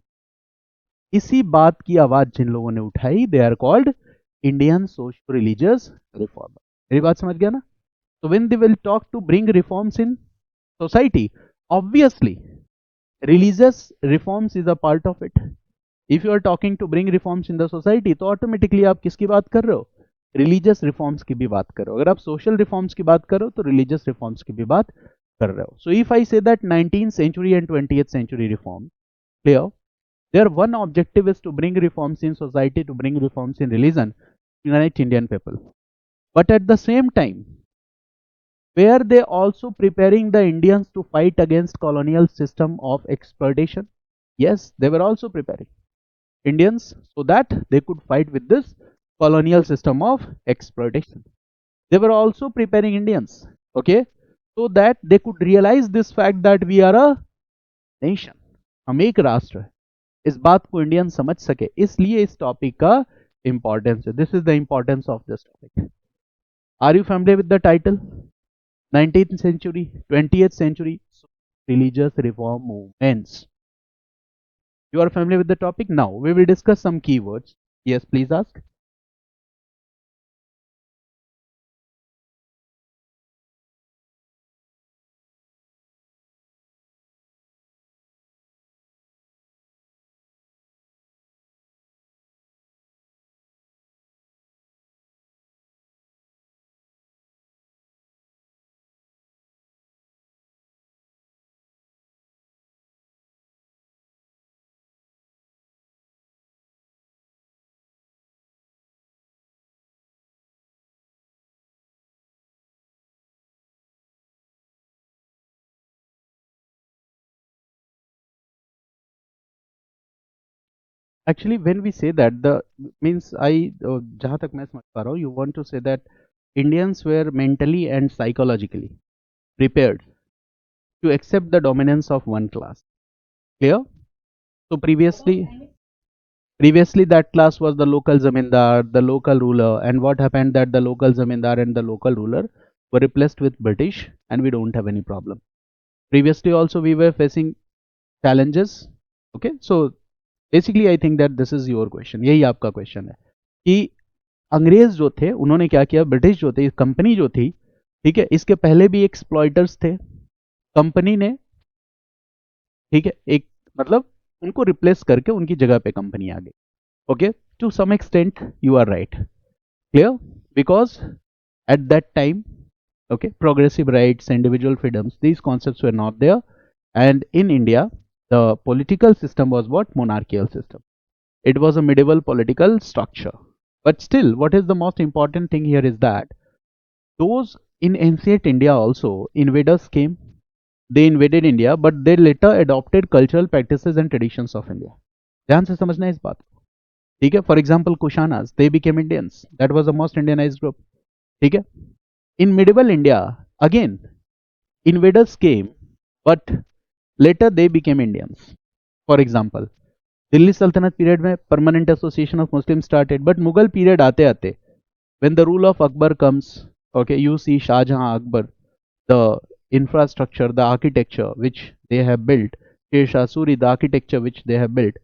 इसी बात की आवाज जिन लोगों ने उठाई, they are called Indian social religious reformer. मेरी बात समझ गया ना. So when they will talk to bring reforms in society, obviously religious reforms is a part of it. If you are talking to bring reforms in the society, तो automatically आप किसकी बात कर रहे हो, religious reforms की भी बात कर रहे हो. अगर आप social reforms की बात कर रहे हो तो religious reforms की भी बात कर रहे हो. So if I say that 19th century and 20th century reform, clear, their one objective is to bring reforms in society, to bring reforms in religion, unite Indian people. But at the same time, were they also preparing the Indians to fight against colonial system of exploitation? Yes, they were also preparing Indians so that they could fight with this colonial system of exploitation. They were also preparing Indians, okay, so that they could realize this fact that we are a nation. हम एक राष्ट्र है. इस बात को Indian समझ सके, इसलिए इस टॉपिक का इंपॉर्टेंस है. This is the importance of this topic. Are you familiar with the title? 19th century, 20th century religious reform movements. You are familiar with the topic? Now we will discuss some keywords. Yes, please ask. Actually, when we say that, the means जहाँ तक मैं समझ पा रहा हूँ, you want to say that Indians were mentally and psychologically prepared to accept the dominance of one class. Clear? So previously that class was the local zamindar, the local ruler, and what happened that the local zamindar and the local ruler were replaced with British, and we don't have any problem. Previously also we were facing challenges. Okay, so basically I think that this is your question, यही आपका question है कि अंग्रेज जो थे उन्होंने क्या किया, ब्रिटिश जो थे, कंपनी जो थी, ठीक है, इसके पहले भी एक्सप्लॉयटर्स थे, कंपनी ने, ठीक है, एक मतलब उनको रिप्लेस करके उनकी जगह पे कंपनी आ गई. Okay, to some extent you are right. Clear? Because at that time, okay, progressive rights, individual freedoms, these concepts were not there, and in India the political system was what, monarchical system. It was a medieval political structure. But still, what is the most important thing here is that those in ancient India also, invaders came, they invaded India, but they later adopted cultural practices and traditions of India. ध्यान से समझना है इस बात को, ठीक है. For example Kushanas, they became Indians. That was the most Indianized group. ठीक है. In medieval India, again, invaders came, but later they became Indians. For example, Delhi सल्तनत पीरियड में permanent association of Muslim started, but Mughal period आते आते when the rule of Akbar comes, okay, you see Shah Jahan, Akbar, the infrastructure, the architecture which they have built, Sher Shah Suri, the architecture which they have built,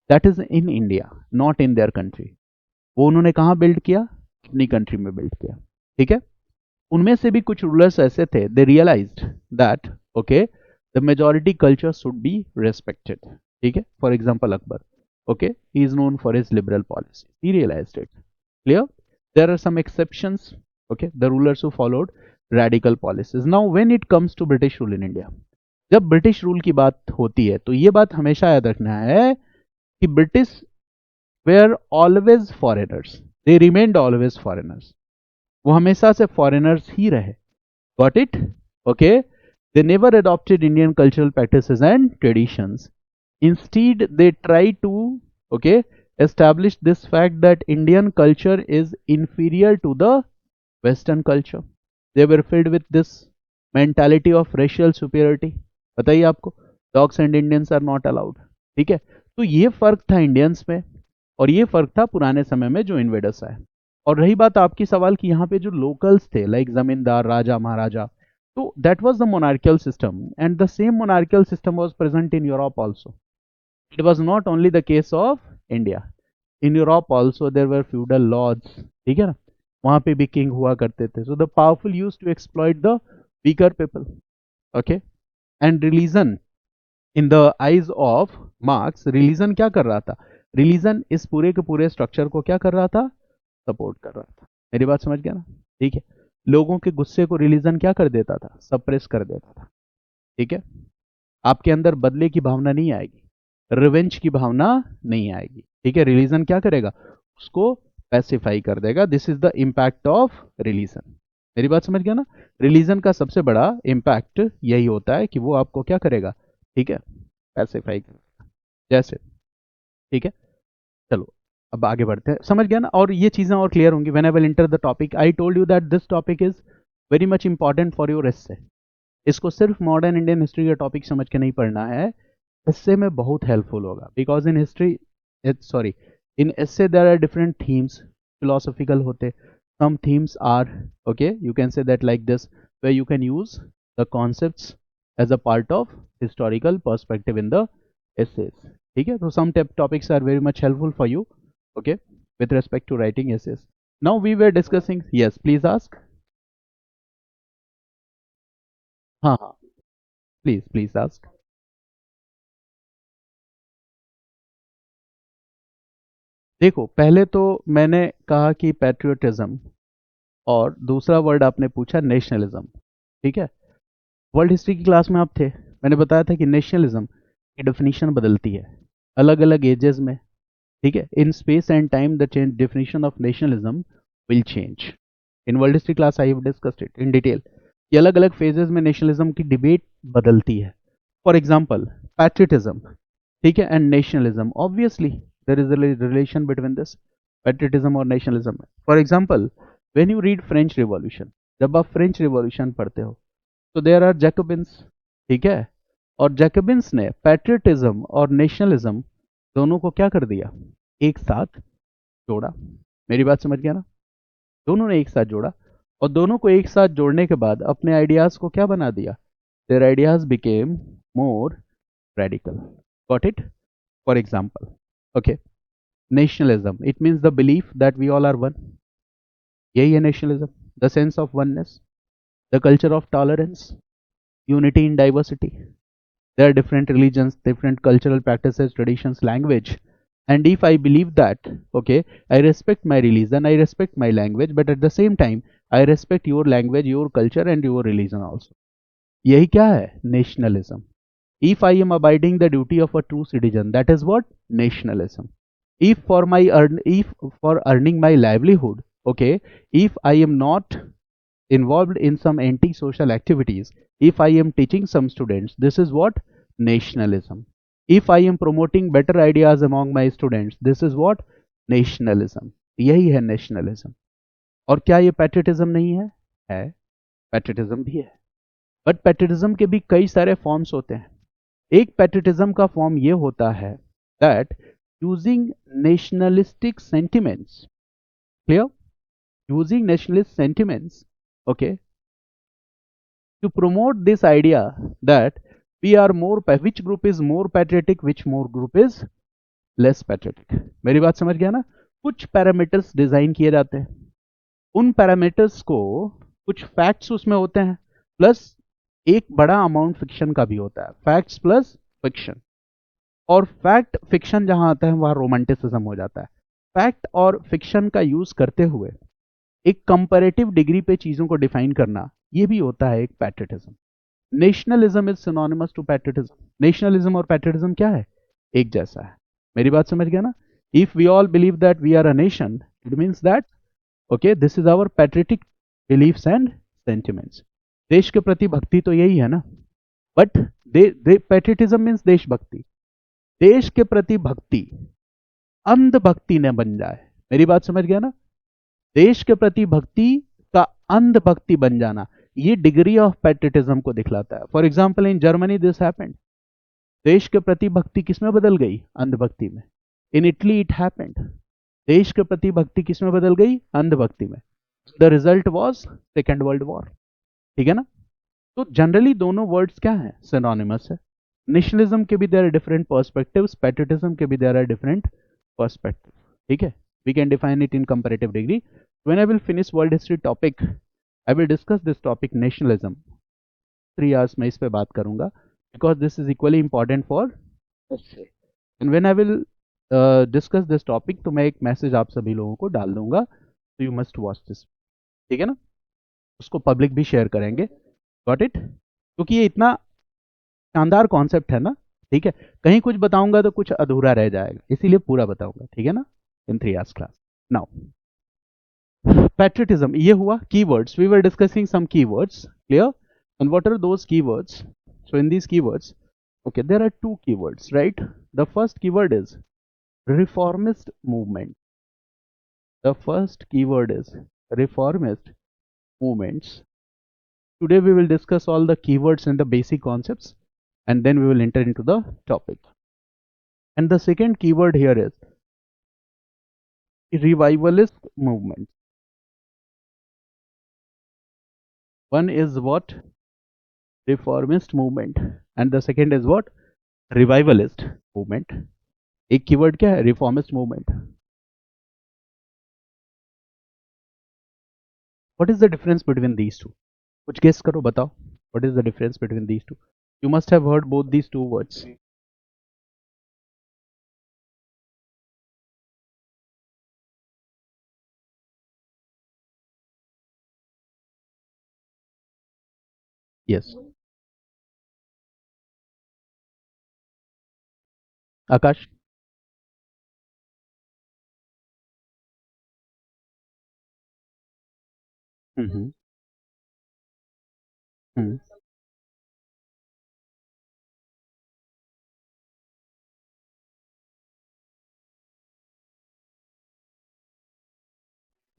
that is in India, not in their country. वो उन्होंने कहाँ build किया? अपनी country में build किया. ठीक है. उनमें से भी कुछ रूलर्स ऐसे थे, they realized that okay, the majority culture should be respected. ठीक है. For example, Akbar, okay, he is known for his liberal policy. He realized it. Clear? There are some exceptions, okay, the rulers who followed radical policies. Now when it comes to British rule in India, जब British rule की बात होती है तो ये बात हमेशा याद रखना है कि British were always foreigners, they remained always foreigners. वो हमेशा से foreigners ही रहे. Got it? Okay, they never adopted Indian cultural practices and traditions. Instead they tried to, okay, establish this fact that Indian culture is inferior to the Western culture. They were filled with this mentality of racial superiority. बताइए आपको, dogs and Indians are not allowed. ठीक है. तो ये फर्क था Indians में, और ये फर्क था पुराने समय में जो इन्वेडर्स आए. और रही बात आपकी सवाल की यहाँ पे जो लोकल्स थे, लाइक जमींदार, राजा, महाराजा, तो that was the monarchial system, and the same monarchial system was present in Europe also. It was not only the case of India. In Europe also there were feudal lords. ठीक है ना, वहां पे भी king हुआ करते थे. So the powerful used to exploit the weaker people. Okay, and religion, in the eyes of Marx, religion क्या कर रहा था? Religion इस पूरे के पूरे स्ट्रक्चर को क्या कर रहा था? सपोर्ट कर रहा था. मेरी बात समझ गया ना? ठीक है. लोगों के गुस्से को रिलीजन क्या कर देता था? सप्रेस कर देता था. ठीक है. आपके अंदर बदले की भावना नहीं आएगी, रिवेंज की भावना नहीं आएगी. ठीक है. रिलीजन क्या करेगा? उसको पैसिफाई कर देगा. This is the impact of religion. मेरी बात समझ गया ना? रिलीजन का सबसे बड़ा इम्पैक्ट यही होता है कि वो आपको क्या करेगा? ठीक है, पैसिफाई करेगा. जैसे, ठीक है. चलो अब आगे बढ़ते हैं. समझ गया ना? और ये चीजें और क्लियर होंगी when I will enter the topic. I told you that this topic is very much important for your essay. इसको सिर्फ मॉडर्न इंडियन हिस्ट्री का टॉपिक समझ के नहीं पढ़ना है, एस्से में बहुत हेल्पफुल होगा. Because in history, sorry, in essay there are different themes. Philosophical होते, some themes are, okay, you can say that like this, where you can use the concepts as a part of historical perspective in the essays. ठीक है. तो some topics are very much helpful for you, okay, with respect to writing essays. Now we were discussing, yes, please ask. हाँ हाँ, please ask. देखो, पहले तो मैंने कहा कि पैट्रियोटिज्म, और दूसरा वर्ड आपने पूछा नेशनलिज्म. ठीक है. वर्ल्ड हिस्ट्री की क्लास में आप थे, मैंने बताया था कि नेशनलिज्म की डेफिनेशन बदलती है अलग अलग एजेस में. ठीक है. In space and time the definition of nationalism will change. In world history class I have discussed it in detail कि अलग अलग फेजेस में नेशनलिज्म की डिबेट बदलती है. फॉर एग्जाम्पल, पैट्रियटिज्म, ठीक है, and nationalism, obviously there is a relation between this patriotism और nationalism. For example, when you read French revolution, जब आप फ्रेंच रिवॉल्यूशन पढ़ते हो तो देयर आर जैकोबिन्स. ठीक है. और जैकोबिन्स ने पैट्रियटिज्म और नेशनलिज्म दोनों को क्या कर दिया? एक साथ जोड़ा. मेरी बात समझ गया ना? दोनों ने एक साथ जोड़ा, और दोनों को एक साथ जोड़ने के बाद अपने आइडियाज को क्या बना दिया? Their ideas became more radical. Got it? For example, okay, nationalism, it means the belief that we all are one. यही है nationalism. The sense of oneness, the culture of tolerance, unity in diversity. There are different religions, different cultural practices, traditions, language. And if I believe that, okay, I respect my religion, I respect my language, but at the same time, I respect your language, your culture, and your religion also. यही क्या है? Nationalism. If I am abiding the duty of a true citizen, that is what? Nationalism. if for earning my livelihood, okay, if I am not involved in some anti-social activities, if I am teaching some students, this is what? Nationalism. If I am promoting better ideas among my students, this is what? Nationalism. यही है nationalism. और क्या ये patriotism नहीं है? है, patriotism भी है. बट पैट्रियटिज्म के भी कई सारे फॉर्म्स होते हैं. एक पैट्रियटिज्म का फॉर्म ये होता है that using nationalistic sentiments, clear, using nationalist sentiments, okay, to promote this idea that we are more, which group is more patriotic, which more group is less patriotic. मेरी बात समझ गया ना? कुछ पैरामीटर्स डिजाइन किए जाते हैं, उन पैरामीटर्स को, कुछ फैक्ट्स उसमें होते हैं, प्लस एक बड़ा अमाउंट फिक्शन का भी होता है, फैक्ट्स प्लस फिक्शन. और फैक्ट फिक्शन जहां आता है वहां रोमांटिसिज्म हो जाता है. फैक्ट और फिक्शन का यूज करते हुए एक कंपैरेटिव डिग्री पे चीजों को डिफाइन करना, ये भी होता है एक patriotism. Nationalism is synonymous to patriotism. Nationalism और पैट्रियटिज्म क्या है? एक जैसा है. मेरी बात समझ गया ना? If we all believe that we are a nation, it means that okay, this is our patriotic beliefs and sentiments. देश के प्रति भक्ति तो यही है ना. बट पैट्रियटिज्म मीन्स देशभक्ति. देश के प्रति भक्ति अंधभक्ति न बन जाए. मेरी बात समझ गया ना? देश के प्रति भक्ति का अंधभक्ति बन जाना, ये डिग्री ऑफ पैट्रियटिज्म को दिखलाता है. For example in Germany this happened. देश के प्रति भक्ति किसमें बदल गई? अंधभक्ति में. In Italy it happened. देश के प्रति भक्ति किसमें बदल गई? अंधभक्ति में. The result was second world war. ठीक है ना? तो जनरली दोनों वर्ड्स क्या है? सिनोनिमस है. नेशनलिज्म के भी there are different perspectives, patriotism के भी देयर आर डिफरेंट पर्सपेक्टिव. ठीक है? We can define it in comparative degree. When I will finish world history topic, I will discuss this topic nationalism. 3 hours में इस पे बात करूंगा, because this is equally important for essay. And when I will discuss this topic, तो मैं एक message आप सभी लोगों को डाल दूंगा, so you must watch this. ठीक है ना? उसको पब्लिक भी शेयर करेंगे. Got it? क्योंकि ये इतना शानदार कॉन्सेप्ट है ना. ठीक है? कहीं कुछ बताऊंगा तो कुछ अधूरा रह जाएगा, इसीलिए पूरा बताऊंगा. ठीक है ना? In 3 hours class. Now, patriotism, ये हुआ keywords. We were discussing some keywords. Clear? And what are those keywords? So in these keywords, okay, there are 2 keywords, right? The first keyword is reformist movement. The first keyword is reformist movements. Today we will discuss all the keywords and the basic concepts, and then we will enter into the topic. And the second keyword here is revivalist movement. One is what? Reformist movement, and the second is what? Revivalist movement. एक keyword क्या है? Reformist movement. What is the difference between these two? कुछ guess करो, बताओ. What is the difference between these two? You must have heard both these two words. Yes. Akash? हम्म. हम्म.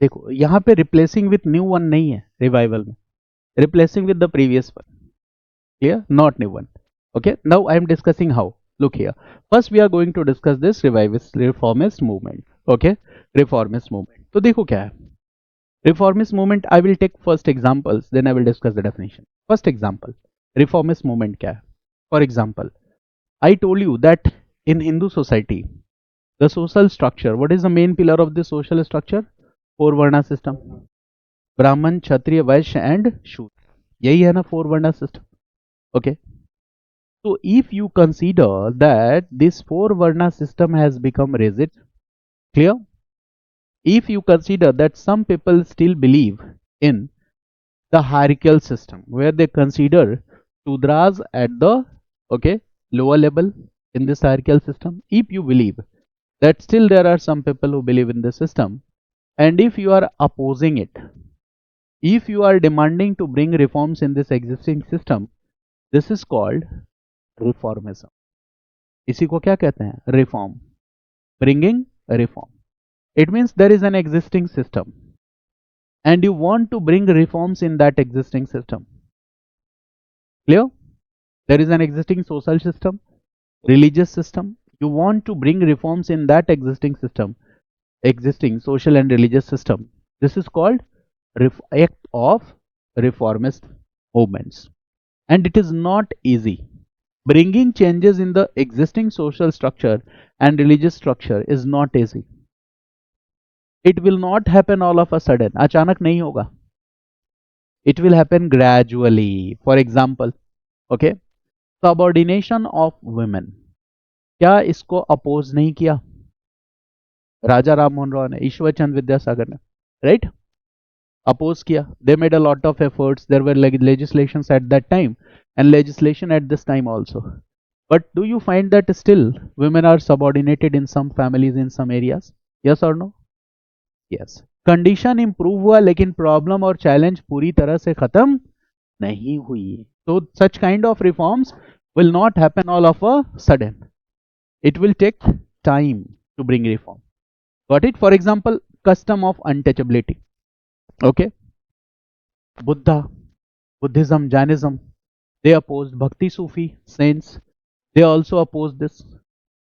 देखो यहाँ पे replacing with new one नहीं है revival में. Replacing with the previous one. Clear? Not new one. Okay. Now I am discussing how. Look here. First we are going to discuss this revivalist reformist movement. Okay. Reformist movement. तो देखो क्या है. Reformist movement, I will take first examples, then I will discuss the definition. First example, reformist movement क्या है? For example, I told you that in Hindu society, the social structure, what is the main pillar of the social structure? 4 varna system. Brahman, Kshatriya, Vaishya and Shudra. यही है ना 4 varna system. Okay. So if you consider that this 4 varna system has become rigid, clear? If you consider that some people still believe in the hierarchical system where they consider Shudras at the lower level in this hierarchical system, if you believe that still there are some people who believe in the system. And if you are opposing it, if you are demanding to bring reforms in this existing system, this is called reformism. इसी को क्या कहते हैं? Reform. Bringing reform. It means there is an existing system and you want to bring reforms in that existing system. Clear? There is an existing social system, religious system. You want to bring reforms in that existing system, existing social and religious system. This is called act of reformist movements. And it is not easy. Bringing changes in the existing social structure and religious structure is not easy. It will not happen all of a sudden. अचानक नहीं होगा. It will happen gradually. For example, okay, subordination of women. क्या इसको oppose नहीं किया राजा राम मोहन रॉय ने, ईश्वर चंद्र विद्यासागर ने? Right, oppose किया. They made a lot of efforts. There were legislations at that time and legislation at this time also. But do you find that still women are subordinated in some families, in some areas? Yes or no? Yes. Condition improve हुआ लेकिन problem और challenge पूरी तरह से खत्म नहीं हुई. So such kind of reforms will not happen all of a sudden. It will take time to bring reform. Got it? For example, custom of untouchability. Okay. Buddhism, Jainism, they opposed. Bhakti Sufi saints, they also opposed this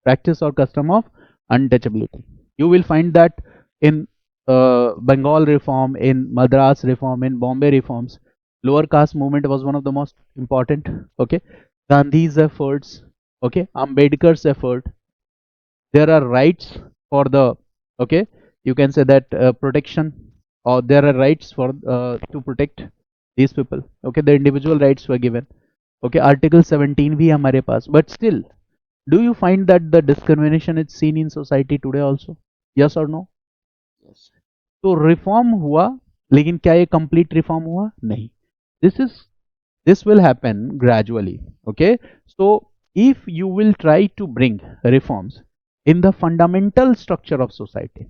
practice or custom of untouchability. You will find that in Bengal reform, in Madras reform, in Bombay reforms, lower caste movement was one of the most important. Okay, Gandhi's efforts, okay, Ambedkar's effort. There are rights for the, okay, you can say that protection, or there are rights for to protect these people. Okay, the individual rights were given. Okay, Article 17 भी हमारे पास. But still, do you find that the discrimination is seen in society today also? Yes or no? Yes. तो reform हुआ लेकिन क्या ये complete reform हुआ? नहीं. This will happen gradually. Okay, so if you will try to bring reforms in the fundamental structure of society,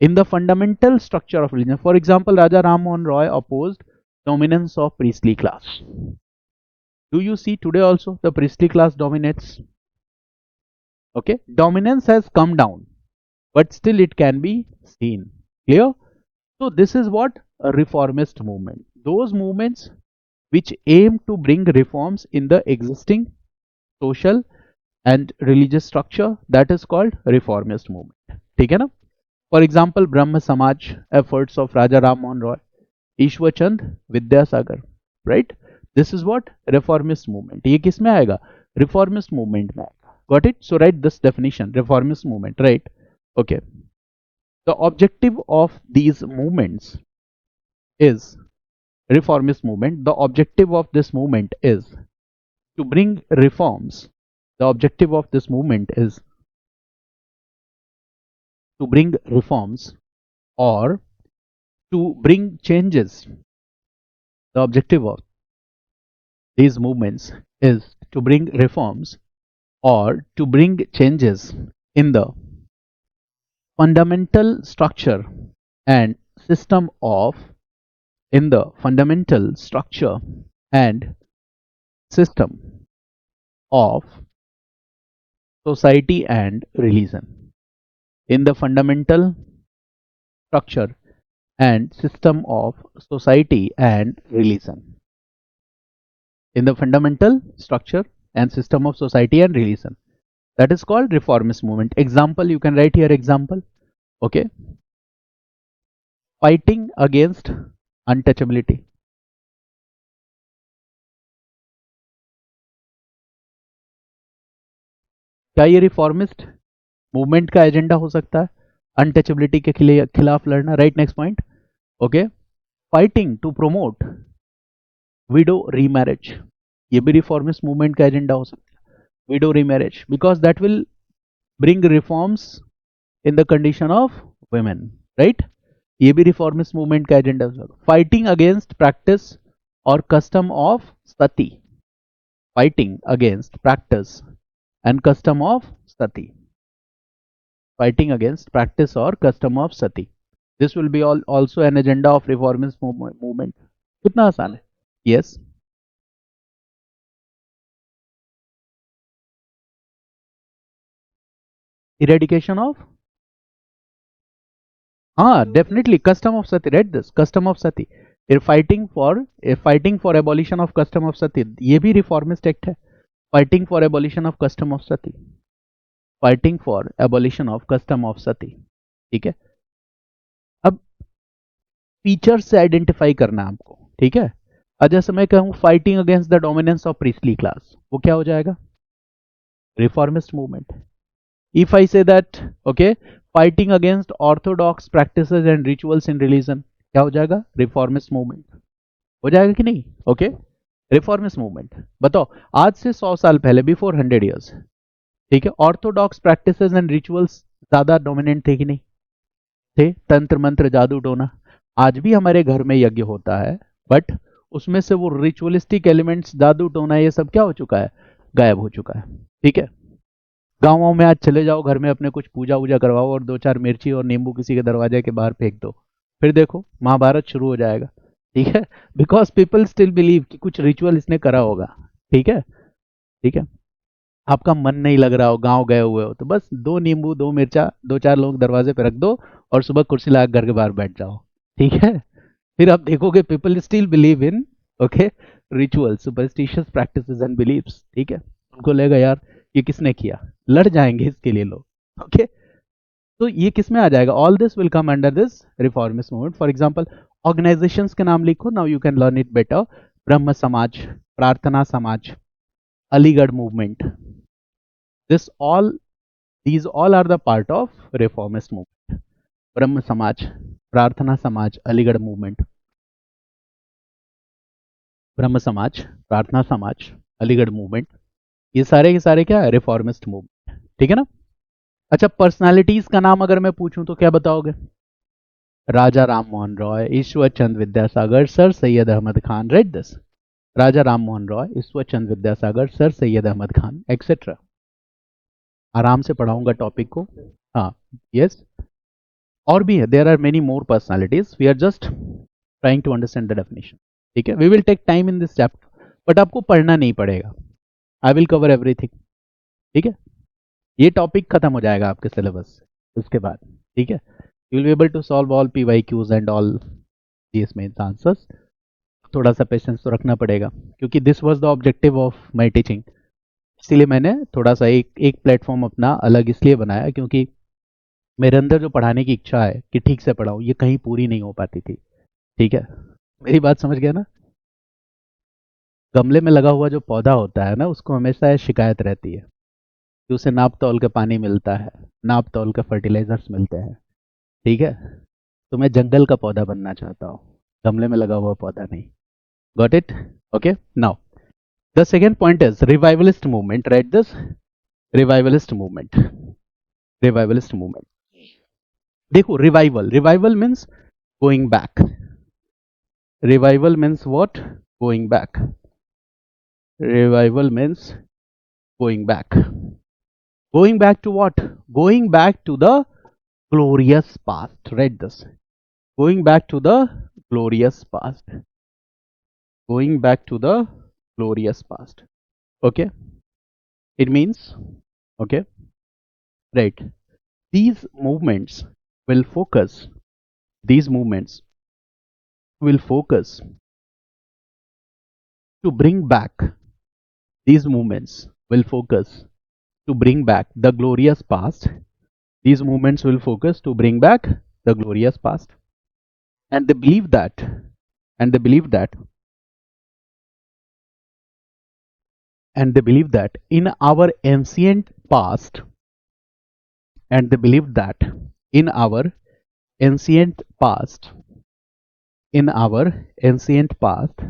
in the fundamental structure of religion, for example, Raja Ram Mohan Roy opposed dominance of priestly class. Do you see today also the priestly class dominates? Okay, dominance has come down, but still it can be seen. Clear? So this is what a reformist movement. Those movements which aim to bring reforms in the existing social and religious structure, that is called reformist movement. ठीक है ना? For example, Brahma Samaj efforts of Raja Ram Mohan Roy, Ishwar Chand Vidyasagar, right? This is what reformist movement. ये किस में आएगा? Reformist movement में आएगा. Got it? So write this definition, reformist movement, right? Okay. The objective of these movements is reformist movement. The objective of this movement is to bring reforms. The objective of this movement is to bring reforms or to bring changes. The objective of these movements is to bring reforms or to bring changes in the fundamental structure and system of fundamental structure and system of society and religion. In the fundamental structure and system of society and religion. In the fundamental structure and system of society and religion. That is called reformist movement. Example, you can write here example. Okay. Fighting against untouchability. क्या ये reformist movement का agenda हो सकता है? Untouchability के खिलाफ लड़ना. Right, next point. Okay, fighting to promote widow remarriage, ये भी रिफॉर्मिस्ट मूवमेंट का एजेंडा हो सकता है. Widow remarriage, because that will bring reforms in the condition of women. Right, ये भी रिफॉर्मिस्ट मूवमेंट का एजेंडा हो सकता है. फाइटिंग अगेंस्ट प्रैक्टिस और custom of sati. Fighting against practice and custom of sati. fighting against practice or custom of sati. This will be also an agenda of reformist movement. कितना आसान है? Yes. Eradication of, हाँ, definitely custom of sati. Read this, custom of sati. Fighting for abolition of custom of sati. ये भी reformist act है. Fighting for abolition of custom of sati. Fighting for abolition of custom of sati. ठीक है. अब feature से identify करना है आपको. ठीक है. अब जैसे मैं कहूँ fighting against the dominance of priestly class, वो क्या हो जाएगा? Reformist movement. If I say that okay fighting against orthodox practices and rituals in religion, क्या हो जाएगा? Reformist movement. हो जाएगा कि नहीं? Okay, reformist movement. बताओ, आज से 100 साल पहले, बिफोर 100 ईयर्स, ठीक है, ऑर्थोडॉक्स प्रैक्टिसेस एंड रिचुअल्स ज्यादा डोमिनेंट थे कि नहीं थे? तंत्र मंत्र जादू टोना. आज भी हमारे घर में यज्ञ होता है, बट उसमें से वो रिचुअलिस्टिक एलिमेंट्स, जादू टोना, ये सब क्या हो चुका है? गायब हो चुका है. ठीक है. गाँवों में आज चले जाओ, घर में अपने कुछ पूजा वूजा करवाओ और 2-4 मिर्ची और नींबू किसी के दरवाजे के बाहर फेंक दो, फिर देखो महाभारत शुरू हो जाएगा. ठीक है, बिकॉज पीपल स्टिल बिलीव कि कुछ रिचुअल इसने करा होगा. ठीक है. ठीक है. आपका मन नहीं लग रहा हो, गांव गए हुए हो, तो बस 2 नींबू 2 मिर्चा 2-4 लोग दरवाजे पे रख दो और सुबह कुर्सी लगा घर के बाहर बैठ जाओ. ठीक है. फिर आप देखोगे people still believe in okay ritual, superstitious practices and beliefs. ठीक है. उनको लगेगा यार ये किसने किया, लड़ जाएंगे इसके लिए लोग. ओके. तो ये किस में आ जाएगा? All this will come under this reformist movement. For example, organisations के नाम लिखो, now you can learn it better. ब्रह्म समाज, प्रार्थना समाज, Aligarh movement. This all these all are the part of reformist movement. ब्रह्म समाज, प्रार्थना समाज, अलीगढ़ मूवमेंट. ब्रह्म समाज, प्रार्थना समाज, अलीगढ़ मूवमेंट, ये सारे के सारे क्या है? Reformist movement. ठीक है ना. अच्छा, पर्सनालिटीज का नाम अगर मैं पूछूं तो क्या बताओगे? Raja Ram Mohan Roy, Ishwar Chand Vidyasagar, sir Syed Ahmad Khan. Write this. Raja Ram Mohan Roy, Ishwar Chand Vidyasagar, sir Syed Ahmad Khan, etcetera. आराम से पढ़ाऊंगा टॉपिक को. हाँ. यस. और भी है, there are many more personalities, we are just trying to understand the definition. ठीक है. We will take time in this chapter, but आपको पढ़ना नहीं पड़ेगा. I will cover everything. ठीक है. ये टॉपिक खत्म हो जाएगा आपके सिलेबस से उसके बाद. ठीक है. You will be able to solve all PYQs and all GS mains answers. थोड़ा सा पेशेंस तो रखना पड़ेगा, क्योंकि this was the objective of my teaching. इसलिए मैंने थोड़ा सा एक प्लेटफॉर्म अपना अलग इसलिए बनाया, क्योंकि मेरे अंदर जो पढ़ाने की इच्छा है कि ठीक से पढ़ाऊँ, ये कहीं पूरी नहीं हो पाती थी. ठीक है. मेरी बात समझ गया ना. गमले में लगा हुआ जो पौधा होता है ना, उसको हमेशा शिकायत रहती है कि उसे नाप तौल के पानी मिलता है, नाप तौल के फर्टिलाइजर्स मिलते हैं. ठीक है. तो मैं जंगल का पौधा बनना चाहता हूँ, गमले में लगा हुआ पौधा नहीं. Got it? Okay. Now the second point is revivalist movement. Write this. Revivalist movement. Revivalist movement. देखो, revival means going back. Revival means what? Going back. Revival means going back. Going back to what? Going back to the glorious past. Read this. Going back to the glorious past. Going back to the glorious past. Okay. It means, okay, right. These movements will focus. These movements will focus to bring back. These movements will focus to bring back the glorious past. These movements will focus to bring back the glorious past. And they believe that, and they believe that, and they believe that in our ancient past, and they believe that in our ancient past, in our ancient past,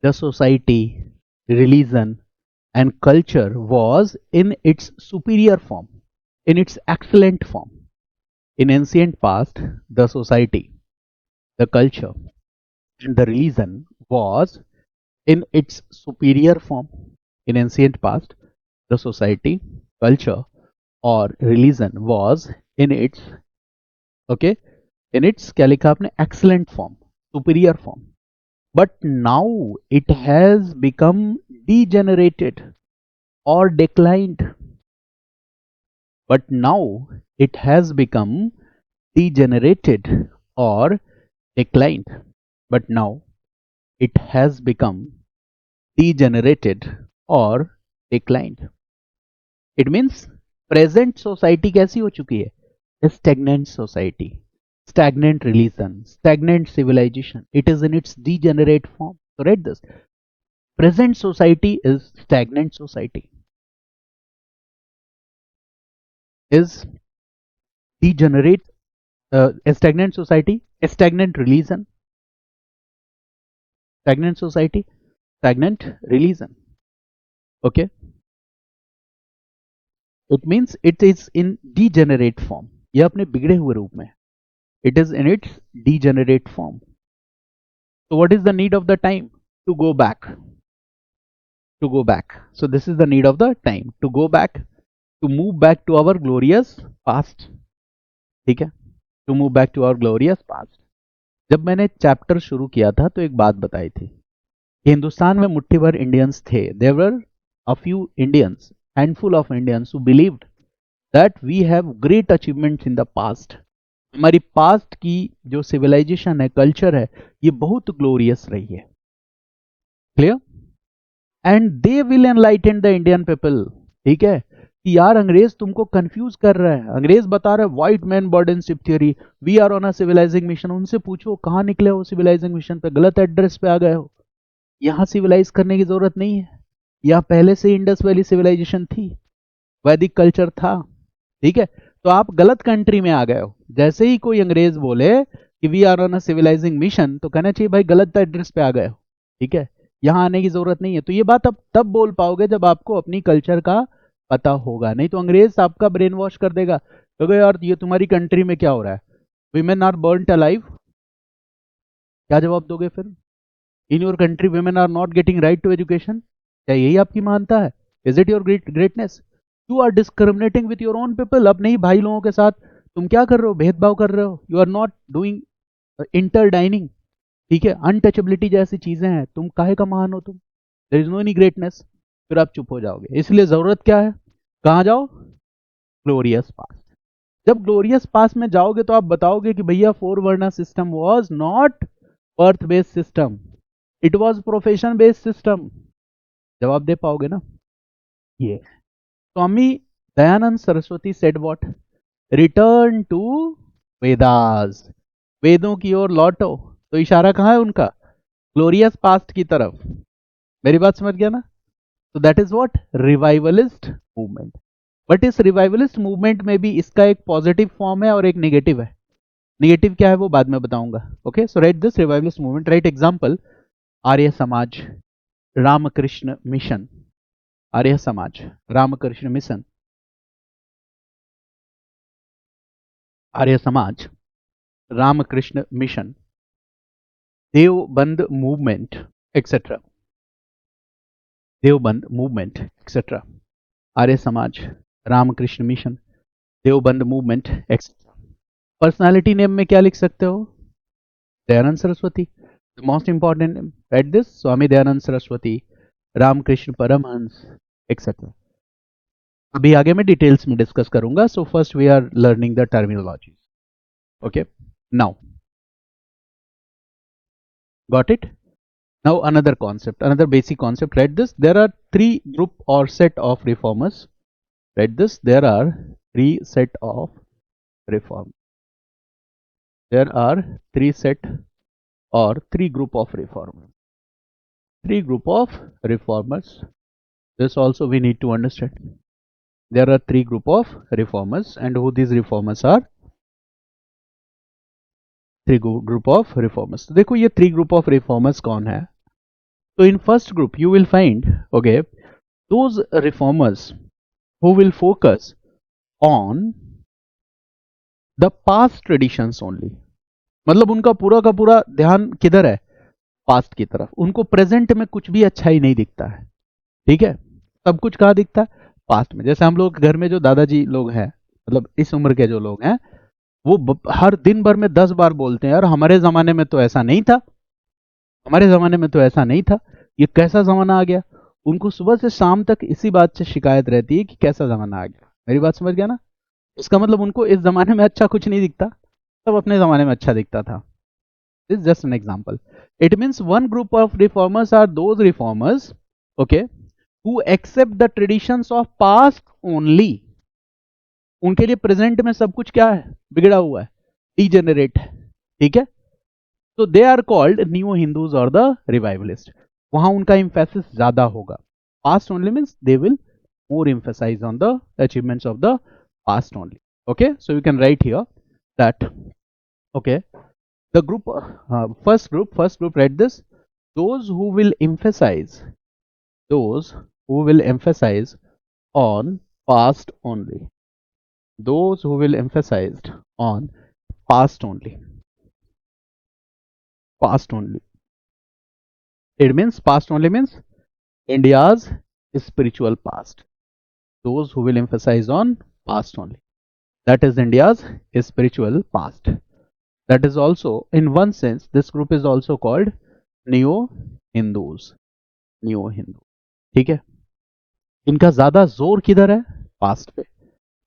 the society, religion, and culture was in its superior form, in its excellent form. In ancient past, the society, the culture, and the religion was in its superior form. In ancient past, the society, culture, और religion was in its, okay, in it's क्या लिखा आपने, excellent form, superior form, but now it has become degenerated or declined, but now it has become degenerated or declined, but now it has become degenerated or declined. It means present society कैसी हो चुकी है, stagnant society, stagnant religion, stagnant civilization. It is in its degenerate form. So read this. Present society is stagnant society, is degenerate, a stagnant society, a stagnant religion, stagnant society, stagnant religion. Okay, it means it is in degenerate form. ये अपने बिगड़े हुए रूप में. It is in its degenerate form. So what is the need of the time? To go back. To go back. So this is the need of the time. To go back. To move back to our glorious past. ठीक है? To move back to our glorious past. जब मैंने chapter शुरू किया था तो एक बात बताई थी कि हिंदुस्तान में मुट्ठी भर इंडियंस थे. There were a few Indians, handful of Indians who believed that we have great achievements in the past. हमारी पास्ट की जो सिविलाइजेशन है, कल्चर है, ये बहुत ग्लोरियस रही है. Clear? And they will enlighten the Indian people. ठीक है कि यार अंग्रेज तुमको कंफ्यूज कर रहा है. अंग्रेज बता रहा है white man burdenship theory, we are on a civilising mission. उनसे पूछो कहाँ निकले हो सिविलाइजिंग मिशन पे, गलत एड्रेस पे आ गए हो. यहाँ सिविलाइज करने की जरूरत नहीं है. यहाँ पहले से इंडस वैली सिविलाइजेशन थी, वैदिक कल्चर था. ठीक है, तो आप गलत कंट्री में आ गए हो. जैसे ही कोई अंग्रेज बोले कि we are on a civilising mission, तो कहना चाहिए भाई गलत एड्रेस पे आ गए हो. ठीक है, यहाँ आने की जरूरत नहीं है. तो ये बात आप तब बोल पाओगे जब आपको अपनी कल्चर का पता होगा. नहीं तो अंग्रेज आपका ब्रेन वॉश कर देगा, क्योंकि यार ये तुम्हारी कंट्री में क्या हो रहा है, विमेन आर बर्न्ड अलाइव. क्या जवाब दोगे फिर? In your country women are not getting right to education. क्या यही आपकी मानता है? Is it your greatness? You are discriminating with your own people. अपने ही भाई लोगों के साथ तुम क्या कर रहे हो, भेदभाव कर रहे हो. You are not doing inter dining. ठीक है, अनटचेबिलिटी जैसी चीजें हैं. तुम काहे का महान हो तुम? There is no any greatness. फिर आप चुप हो जाओगे. इसलिए जरूरत क्या है, कहाँ जाओ, ग्लोरियस पास्ट. जब ग्लोरियस पास्ट में जाओगे तो आप बताओगे कि भैया four varna system was not birth based system, it was profession based system. जवाब दे पाओगे ना? ये Swami Dayanand Saraswati said what, return to Vedas. वेदों की ओर लौटो. तो इशारा कहाँ है उनका, ग्लोरियस पास्ट की तरफ. मेरी बात समझ गया ना? तो that is what, revivalist movement. But इस रिवाइवलिस्ट मूवमेंट में भी इसका एक पॉजिटिव फॉर्म है और एक नेगेटिव है. नेगेटिव क्या है वो बाद में बताऊंगा. Okay, so write this revivalist movement. Write example, Arya Samaj, Ramakrishna Mission. Arya Samaj, Ramakrishna Mission, Arya Samaj, Ramakrishna Mission, Deoband movement etcetera. Deoband movement etcetera. Arya Samaj, Ramakrishna Mission, Deoband movement etcetera. Personality name में क्या लिख सकते हो, Dayanand Saraswati. Most important name, write this, Swami Dayanand Saraswati, Ramakrishna Paramhansa etcetera. अभी आगे मैं डिटेल्स में डिस्कस करूंगा. So first we are learning the terminology. Okay, now got it. Now another concept, another basic concept. Write this, there are three group or set of reformers. Write this, there are three set of reform. There are three set or three group of reformers. Three group of reformers. This also we need to understand. There are three group of reformers, and who these reformers are? Three group of reformers. तो देखो ये three group of reformers कौन है. तो in first group you will find, okay, those reformers who will focus on the past traditions only. मतलब उनका पूरा का पूरा ध्यान किधर है, पास्ट की तरफ. उनको प्रेजेंट में कुछ भी अच्छा ही नहीं दिखता है. ठीक है, सब कुछ कहाँ दिखता है, पास्ट में। जैसे हम लोग घर में जो दादाजी लोग हैं, मतलब इस उम्र के जो लोग हैं, वो हर दिन भर में 10 बार बोलते हैं, यार हमारे जमाने में तो ऐसा नहीं था, हमारे जमाने में तो ऐसा नहीं था, ये कैसा जमाना आ गया। उनको सुबह से शाम तक इसी बात से शिकायत रहती है कि कैसा जमाना आ गया। मेरी बात समझ गया ना? इसका मतलब उनको इस जमाने में अच्छा कुछ नहीं दिखता, सब अपने जमाने में अच्छा दिखता था। This is just an example. It means one group of reformers are those reformers, okay, who accept the traditions of past only. उनके लिए प्रेजेंट में सब कुछ क्या है, बिगड़ा हुआ है, डिजेनरेट है, ठीक है। तो they are called new Hindus और द रिवाइवलिस्ट। वहां उनका इंफेसिस ज्यादा होगा। Past only means they will more emphasize on the achievements of the past only. Okay, so you can write here that, okay, the group, first group read this: those who will emphasize, those who will emphasize on past only, those who will emphasize on past only, past only. It means past only means India's spiritual past. Those who will emphasize on past only, that is India's spiritual past. That is also, in one sense, this group is also called neo Hindus, neo Hindu, ठीक है। इनका ज्यादा जोर किधर है, past पे।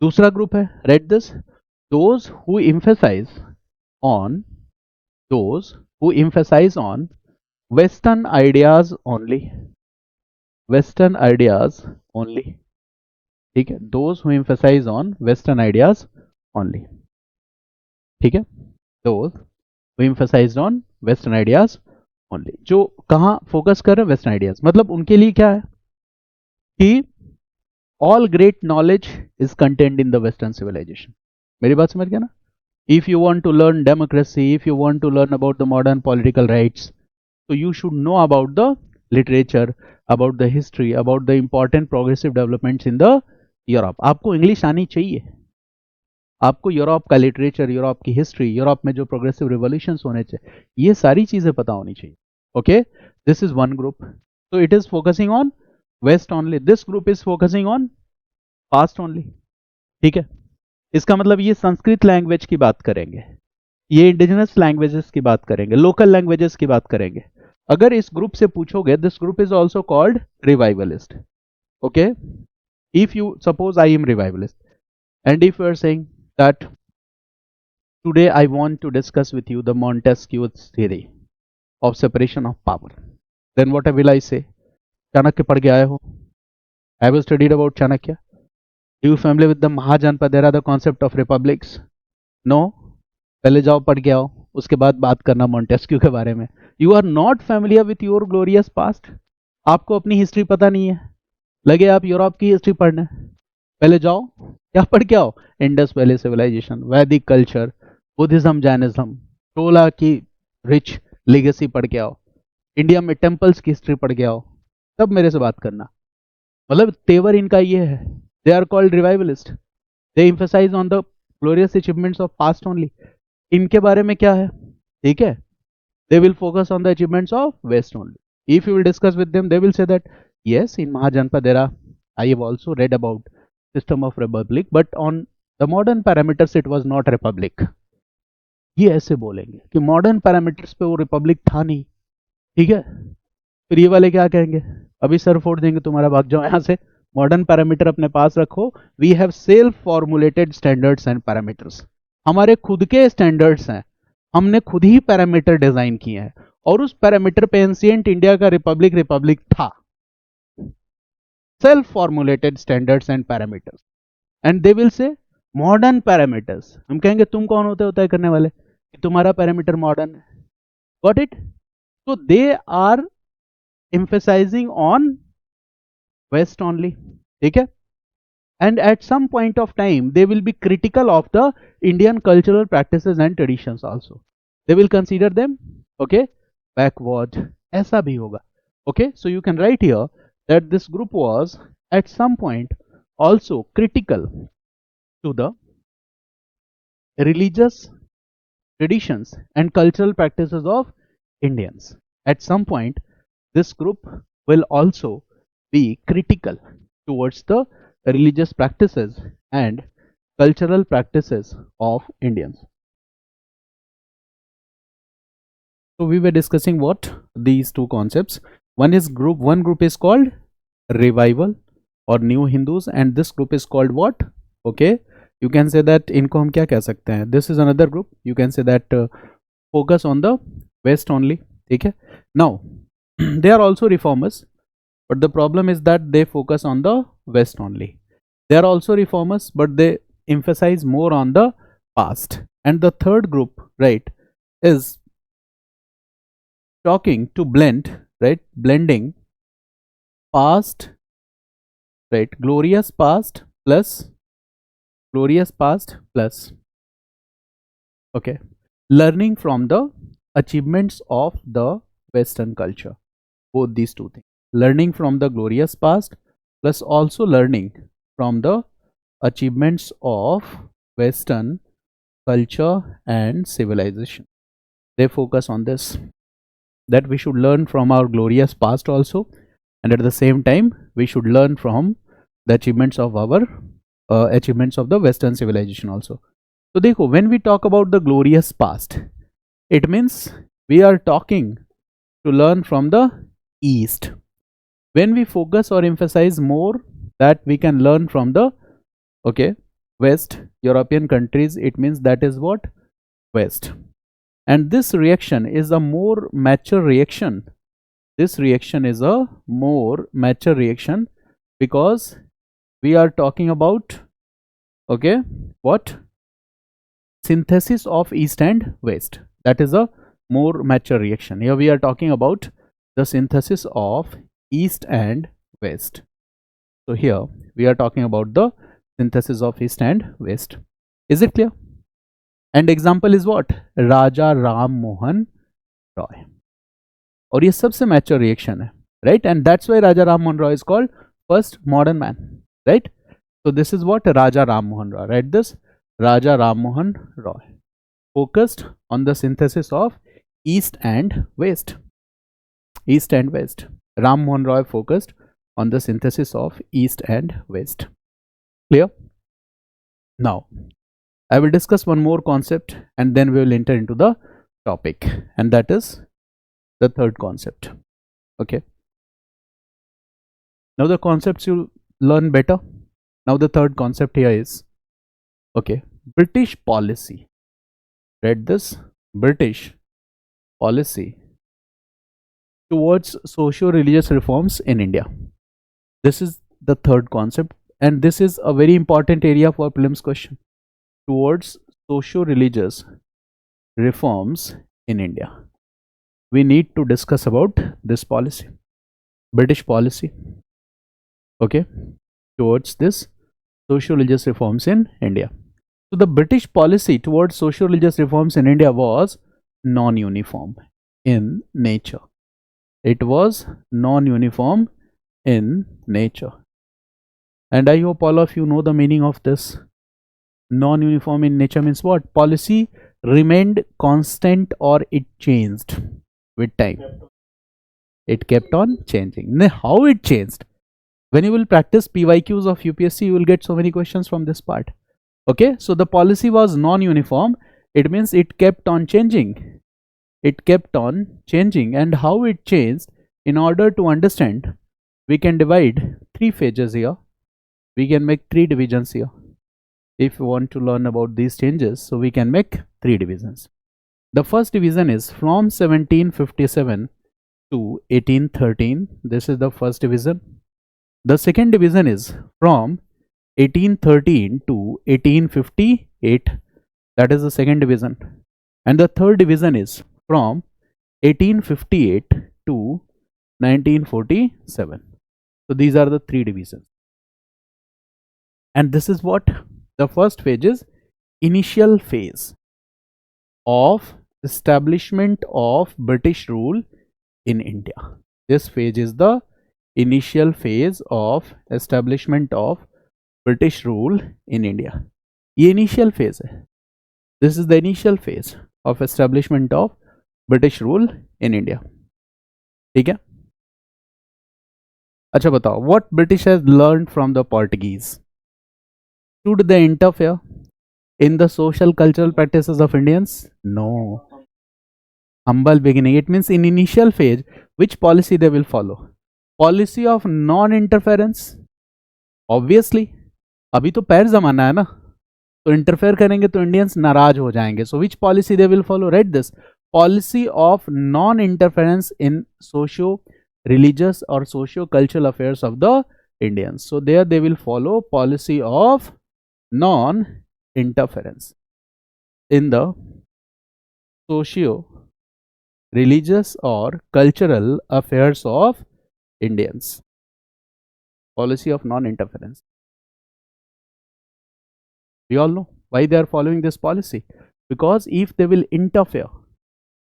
दूसरा group है, read this: those who emphasize on, those who emphasize on western ideas only, western ideas only, ठीक है। Those who emphasize on western ideas only, ठीक है। Those who emphasize on western ideas only, जो कहां focus कर रहे हैं, western ideas. मतलब उनके लिए क्या है कि all great knowledge is contained in the western civilization. मेरी बात समझ गया ना? If you want to learn democracy, if you want to learn about the modern political rights, so you should know about the literature, about the history, about the important progressive developments in the Europe. आपको English आनी चाहिए, आपको Europe का literature, Europe की history, Europe में जो progressive revolutions होने चाहिए, ये सारी चीजें पता होनी चाहिए। Okay, this is one group, so it is focusing on west only. This group is focusing on past only, ठीक है। इसका मतलब ये संस्कृत लैंग्वेज की बात करेंगे, ये इंडिजिनस लैंग्वेजेस की बात करेंगे, लोकल लैंग्वेजेस की बात करेंगे। अगर इस ग्रुप से पूछोगे, this group is also called revivalist. Okay, if you suppose I am revivalist and if you are saying that today I want to discuss with you the Montesquieu's theory of separation of power, then what will I say? Chanakya पढ़ के आए हो? Have you studied about Chanakya? Do you familiar with the Mahajanpadera, the concept of republics? No? पहले जाओ पढ़ के आओ, उसके बाद बात करना मॉन्टेस्क्यू के बारे में। You are not familiar with your glorious past? आपको अपनी हिस्ट्री पता नहीं है, लगे आप यूरोप की हिस्ट्री पढ़ने। पहले जाओ क्या पढ़ के आओ, इंडस वैली सिविलाइजेशन, वैदिक कल्चर, बुद्धिज्म, जैनिज्म, टोला की रिच लेगेसी पढ़ के आओ, इंडिया में टेम्पल्स की हिस्ट्री पढ़ के आओ, तब मेरे से बात करना। मतलब तेवर इनका ये है, they are called revivalist, they emphasize on the glorious achievements of past only. इनके बारे में क्या है, ठीक है, they will focus on the achievements of west only. If you will discuss with them, they will say that yes, in Mahajanpadera I have also read about system of republic, but on the modern parameters it was not republic. ये ऐसे बोलेंगे कि modern parameters पे वो Republic था नहीं, ठीक है। फिर ये वाले क्या कहेंगे, अभी सर फोड़ देंगे तुम्हारा, भाग जाओ यहां से, मॉडर्न पैरामीटर अपने पास रखो। We have self formulated standards and parameters, हमारे खुद के स्टैंडर्ड्स हैं, हमने खुद ही पैरामीटर डिजाइन किए हैं, और उस पैरामीटर पे एंशिएंट इंडिया का रिपब्लिक था। self formulated standards and parameters, and they will say modern parameters। हम कहेंगे तुम कौन होते हो तय करने वाले कि तुम्हारा पैरामीटर मॉडर्न है, got it. so they are emphasizing on west only, ठीक है। and at some point of time they will be critical of the Indian cultural practices and traditions also, they will consider them okay backward, ऐसा भी होगा। okay, so you can write here that this group was at some point also critical to the religious traditions and cultural practices of Indians. At some point, this group will also be critical towards the religious practices and cultural practices of Indians. So we were discussing what these two concepts. One group is called revival or new Hindus, and this group is called what? Okay, you can say that इनको हम क्या कह सकते हैं? This is another group. You can say that focus on the West only. ठीक है? Now they are also reformers, but the problem is that they focus on the West only. They are also reformers, but they emphasize more on the past. And the third group, right, is talking to blend, right, blending past, right, glorious past plus okay, learning from the achievements of the Western culture. Both these two things, learning from the glorious past plus also learning from the achievements of Western culture and civilization. They focus on this, that we should learn from our glorious past also, and at the same time we should learn from the achievements of our achievements of the Western civilization also. So देखो, when we talk about the glorious past, it means we are talking to learn from the East. When we focus or emphasize more that we can learn from the West, European countries, it means that is what? West. And this reaction is a more mature reaction. This reaction is a more mature reaction because we are talking about what? Synthesis of East and West. That is a more mature reaction. Here we are talking about the synthesis of East and West. So here we are talking about the synthesis of East and West. Is it clear? And example is what? Raja Ram Mohan Roy. और ये सबसे mature reaction है, right? And that's why Raja Ram Mohan Roy is called first modern man, right? So this is what? Raja Ram Mohan Roy. Write this: Raja Ram Mohan Roy focused on the synthesis of East and West. East and West. Ram Mohan Roy focused on the synthesis of East and West. Clear? Now I will discuss one more concept and then we will enter into the topic, and that is the third concept. Okay, now the concepts you learn better. Now the third concept here is British policy. Read this: British policy towards socio-religious reforms in India. This is the third concept, and this is a very important area for prelims question. Towards socio-religious reforms in India, we need to discuss about this policy, British policy, towards this socio-religious reforms in India. So the British policy towards socio-religious reforms in India was non-uniform in nature. It was non-uniform in nature, and I hope all of you know the meaning of this. Non-uniform in nature means what? Policy remained constant or it changed with time. It kept on changing. Now, how it changed? When you will practice PYQs of UPSC, you will get so many questions from this part. Okay, so the policy was non-uniform. It means it kept on changing. It kept on changing, and how it changed, in order to understand, we can divide three phases here. We can make three divisions here. If you want to learn about these changes, so we can make three divisions. The first division is from 1757 to 1813. This is the first division. The second division is from 1813 to 1858. That is the second division. And the third division is from 1858 to 1947. So these are the three divisions. And this is what? The first phase is initial phase of establishment of British rule in India. This phase is the initial phase of establishment of British rule in India. ये initial phase है. This is the initial phase of establishment of British rule in India. ठीक है? अच्छा बताओ, what British has learned from the Portuguese? Should they interfere in the social cultural practices of Indians? No. Humble beginning. It means in initial phase, which policy they will follow? Policy of non-interference. Obviously, अभी तो पैर जमाना है ना, तो interfere करेंगे तो Indians नाराज हो जाएंगे. So which policy they will follow? Write this, policy of non interference in socio religious or socio-cultural affairs of the Indians. So there they will follow policy of non-interference in the socio-religious or cultural affairs of Indians. Policy of non-interference. We all know why they are following this policy. Because if they will interfere,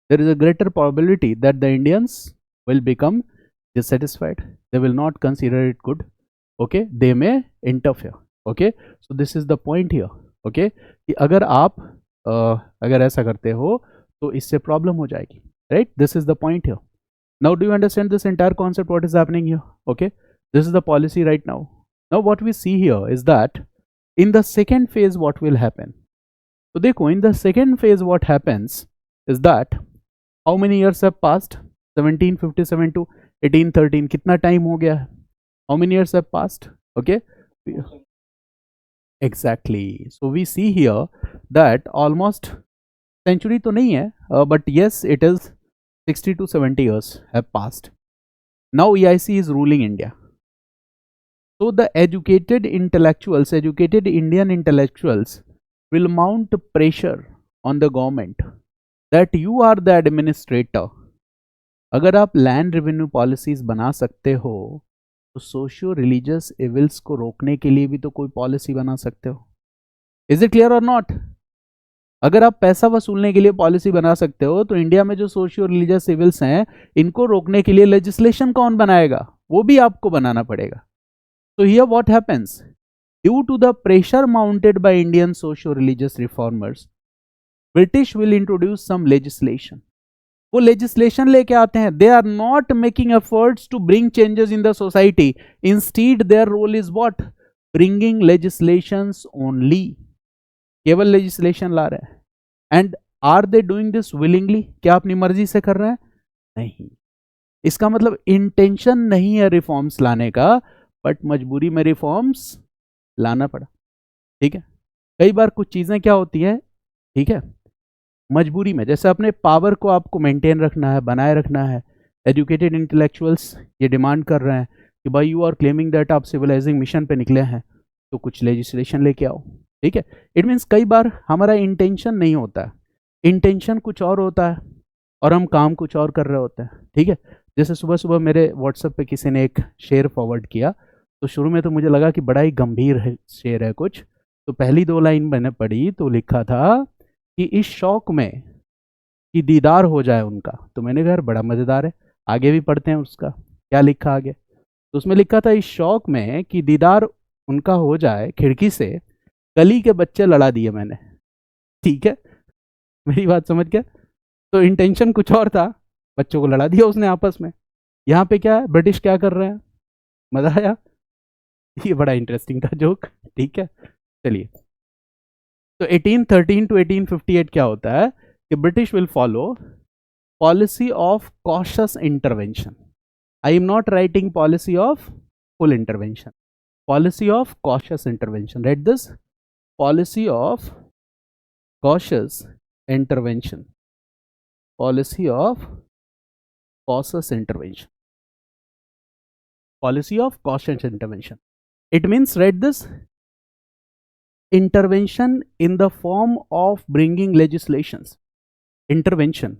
there is a greater probability that the Indians will become dissatisfied. They will not consider it good. Okay, they may interfere. Okay, so this is the point here. Okay, कि अगर आप अगर ऐसा करते हो तो इससे problem हो जाएगी. Right, this is the point here. Now do you understand this entire concept, what is happening here? Okay, this is the policy right now. Now what we see here is that in the second phase what will happen? So देखो, in the second phase what happens is that how many years have passed? 1757 to 1813. कितना time हो गया है? How many years have passed? Okay, exactly. So we see here that almost century तो नहीं है, but yes, it is 60 to 70 years have passed. Now EIC is ruling India. So the educated intellectuals, educated Indian intellectuals will mount pressure on the government that you are the administrator. अगर आप land revenue policies बना सकते हो तो socio religious evils को रोकने के लिए भी तो कोई पॉलिसी बना सकते हो. इज इट क्लियर और नॉट? अगर आप पैसा वसूलने के लिए पॉलिसी बना सकते हो तो इंडिया में जो सोशियो रिलीजियस इविल्स हैं इनको रोकने के लिए लेजिस्लेशन कौन बनाएगा? वो भी आपको बनाना पड़ेगा. So here what happens? Due to the pressure mounted by Indian socio-religious reformers, British will introduce some legislation. वो legislation लेके आते हैं. They are not making efforts to bring changes in the society. Instead, their role is what? Bringing legislations only. केवल legislation ला रहे हैं. And are they doing this willingly? क्या अपनी मर्जी से कर रहे हैं? नहीं. इसका मतलब intention नहीं है रिफॉर्म्स लाने का, बट मजबूरी में रिफॉर्म्स लाना पड़ा. ठीक है, कई बार कुछ चीजें क्या होती है, ठीक है, मजबूरी में. जैसे अपने पावर को आपको मेंटेन रखना है, बनाए रखना है. एजुकेटेड इंटेलेक्चुअल्स ये डिमांड कर रहे हैं कि भाई यू आर क्लेमिंग दैट आप सिविलाइजिंग मिशन पे निकले हैं तो कुछ लेजिस्लेशन लेके आओ. ठीक है, इट मीन्स कई बार हमारा इंटेंशन नहीं होता है, इंटेंशन कुछ और होता है और हम काम कुछ और कर रहे होते हैं. ठीक है, जैसे सुबह सुबह मेरे व्हाट्सएप पे किसी ने एक शेर फॉरवर्ड किया, तो शुरू में तो मुझे लगा कि बड़ा ही गंभीर शेर है कुछ. तो पहली 2 लाइन मैंने पढ़ी तो लिखा था कि इस शौक में कि दीदार हो जाए उनका. तो मैंने कहा बड़ा मज़ेदार है, आगे भी पढ़ते हैं उसका क्या लिखा आगे. तो उसमें लिखा था इस शौक में कि दीदार उनका हो जाए, खिड़की से गली के बच्चे लड़ा दिए मैंने. ठीक है, मेरी बात समझ गया? तो इंटेंशन कुछ और था, बच्चों को लड़ा दिया उसने आपस में. यहाँ पे क्या है, ब्रिटिश क्या कर रहे हैं? मजा आया? ये बड़ा इंटरेस्टिंग था जोक. ठीक है, चलिए. तो 1813 टू 1858 क्या होता है कि British will follow policy of cautious intervention. I am not writing policy of full intervention, policy of cautious intervention. Right this, policy of cautious intervention, policy of cautious intervention, policy of cautious intervention. It means, write this, intervention in the form of bringing legislations, intervention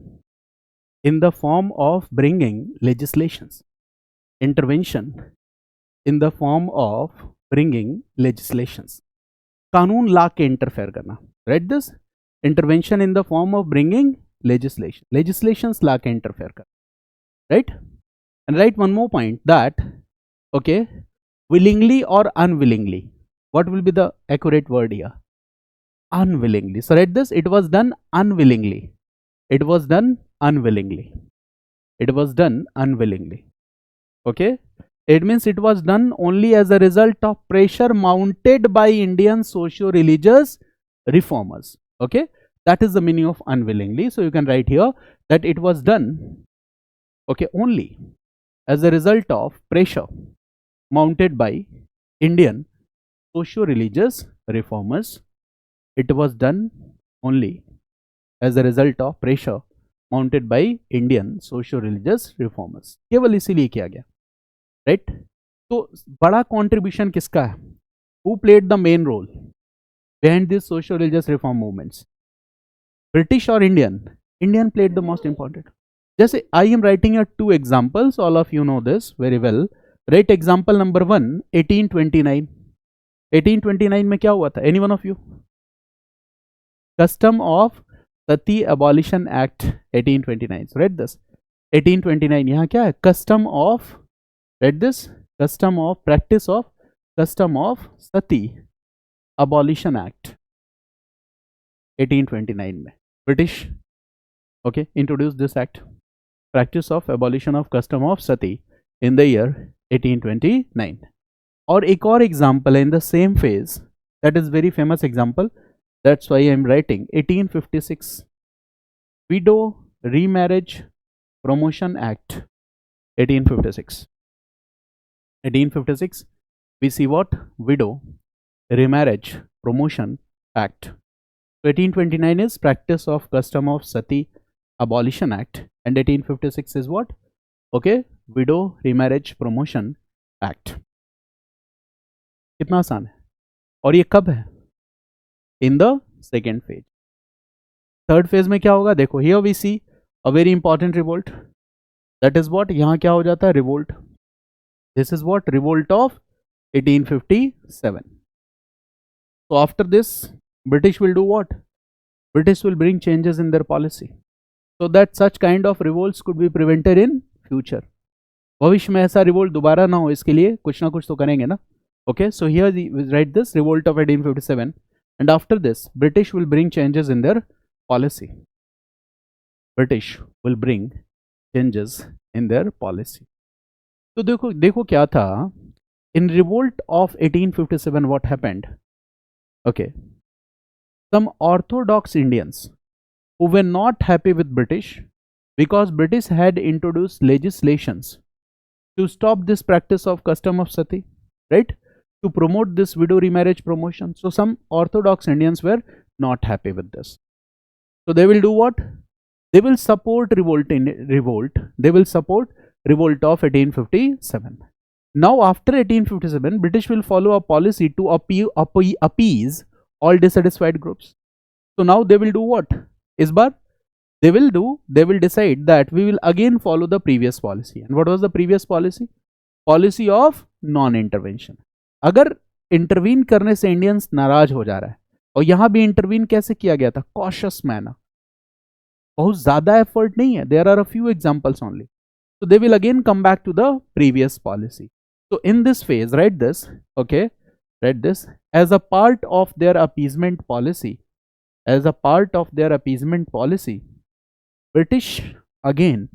in the form of bringing legislations, intervention in the form of bringing legislations. कानून ला के interfere करना. Write this, intervention in the form of bringing legislation, legislations ला के interfere कर. Right, and write one more point that, okay, willingly or unwillingly, what will be the accurate word here? Unwillingly. So write this, it was done unwillingly, it was done unwillingly, it was done unwillingly. Okay, It means it was done only as a result of pressure mounted by Indian socio-religious reformers. Okay, that is the meaning of unwillingly. So you can write here that it was done, okay, only as a result of pressure mounted by Indian socio-religious reformers. It was done only as a result of pressure mounted by Indian socio-religious reformers. केवल इसीलिए किया गया, right? तो बड़ा contribution किसका है? Who played the main role behind these socio-religious reform movements? British or Indian? Indian played the most important. जैसे I am writing here two examples. All of you know this very well. Write example number 1, 1829. 1829 में क्या हुआ था? Any one of you? Custom of Sati Abolition Act 1829. So read this. 1829 यहाँ क्या है? Custom of, read this, custom of, practice of, custom of Sati Abolition Act 1829 में British, okay, introduced this act, practice of abolition of custom of Sati in the year 1829. और एक और example है in the same phase, that is very famous example, that's why I am writing 1856 Widow Remarriage Promotion Act 1856. 1856 we see what? Widow Remarriage Promotion Act. So 1829 is practice of custom of Sati Abolition Act and 1856 is what? Okay, Widow Remarriage Promotion Act. कितना आसान है? और ये कब है? In the second phase. Third phase में क्या होगा? देखो, here we see a very important revolt. That is what? यहाँ क्या हो जाता है? Revolt. This is what? Revolt of 1857. So after this, British will do what? British will bring changes in their policy so that such kind of revolts could be prevented in future. भविष्य में ऐसा revolt दोबारा ना हो, इसके लिए कुछ ना कुछ तो करेंगे ना. Okay, so here we write this revolt of 1857 and after this British will bring changes in their policy. British will bring changes in their policy. तो देखो क्या था. In revolt of 1857 what happened? Okay, some orthodox Indians who were not happy with British because British had introduced legislations to stop this practice of custom of Sati, right? To promote this widow remarriage promotion. So some orthodox Indians were not happy with this. So they will do what? They will support revolt. They will support revolt of 1857. Now after 1857, British will follow a policy to appease all dissatisfied groups. So now they will do what? Is bar they will decide that we will again follow the previous policy. And what was the previous policy? Policy of non-intervention. अगर intervene करने से Indians नाराज हो जा रहा है, और यहां भी इंटरवीन कैसे किया गया था? कॉशियस मैनर, बहुत ज्यादा एफर्ट नहीं है. There are a few examples only. So they will again come back to the previous policy. So in this phase, write this, okay, write this, as a part of their appeasement policy, as a part of their appeasement policy, British again,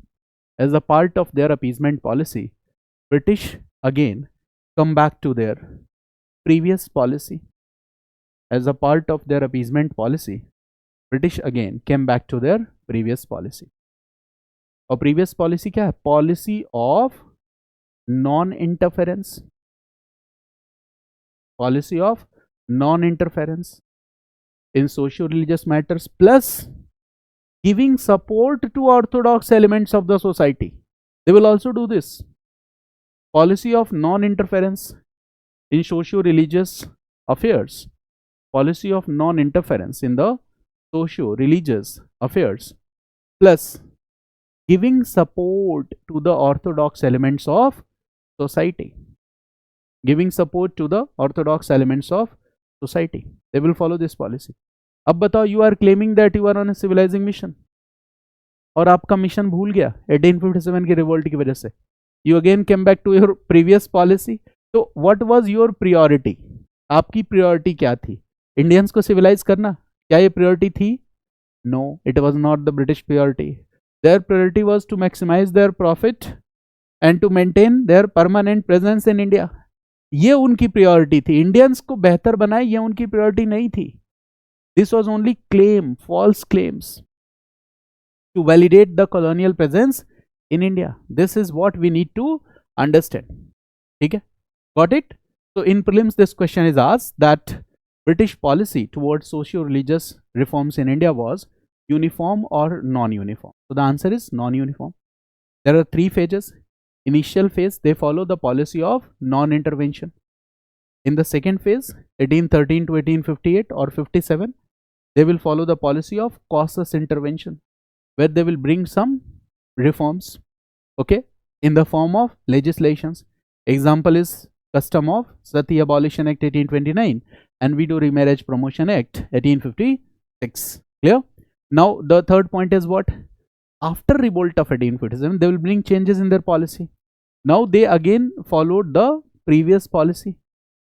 as a part of their appeasement policy, British again come back to their previous policy. As a part of their appeasement policy, British again came back to their previous policy. और previous policy क्या है? Policy of non-interference. Policy of non-interference in socio-religious matters plus giving support to orthodox elements of the society. They will also do this. Policy of non-interference in socio-religious affairs. Policy of non-interference in the socio-religious affairs plus giving support to the orthodox elements of society. Giving support to the orthodox elements of society. They will follow this policy. अब बताओ, you are claiming that you are on a civilizing mission और आपका mission भूल गया 1857 की revolt की वजह से. You again came back to your previous policy. So what was your priority? आपकी priority क्या थी? इंडियंस को सिविलाइज करना? क्या ये priority थी? No, it was not the British priority. Their priority was to maximize their profit and to maintain their permanent presence in India. ये उनकी priority थी. इंडियंस को बेहतर बनाए, ये उनकी priority नहीं थी. This was only claim, false claims to validate the colonial presence in India. This is what we need to understand. ठीक है? Got it? So in prelims, this question is asked that British policy towards socio-religious reforms in India was uniform or non-uniform. So the answer is non-uniform. There are three phases. Initial phase, they follow the policy of non-intervention. In the second phase, 1813 to 1858 or 57, they will follow the policy of cautious intervention, where they will bring some reforms, okay, in the form of legislations. Example is Custom of Sati Abolition Act 1829 and Widow Remarriage Promotion Act 1856. Clear? Now the third point is what? After revolt of 1857, they will bring changes in their policy. Now they again followed the previous policy.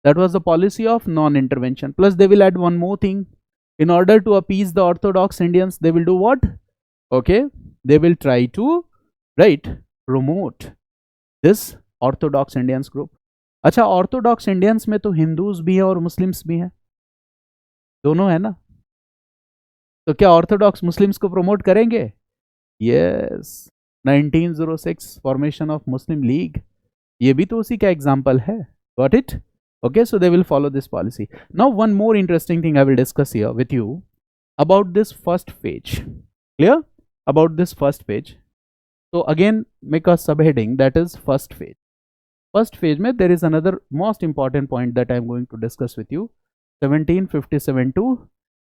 That was the policy of non-intervention. Plus they will add one more thing. In order to appease the Orthodox Indians, they will do what? Okay, they will try to, right, promote this Orthodox Indians group. अच्छा, Orthodox Indians में तो Hindus भी हैं और Muslims भी हैं, दोनों है ना? तो क्या ऑर्थोडॉक्स मुस्लिम्स को प्रमोट करेंगे? Yes, 1906 formation of Muslim league, ये भी तो उसी का एग्जाम्पल है. Got it? Okay, so they will follow this policy. Now one more interesting thing I will discuss here with you about this first page. Clear? About this first page. So again make a subheading, that is first page. First page mein there is another most important point that I am going to discuss with you. 1757 to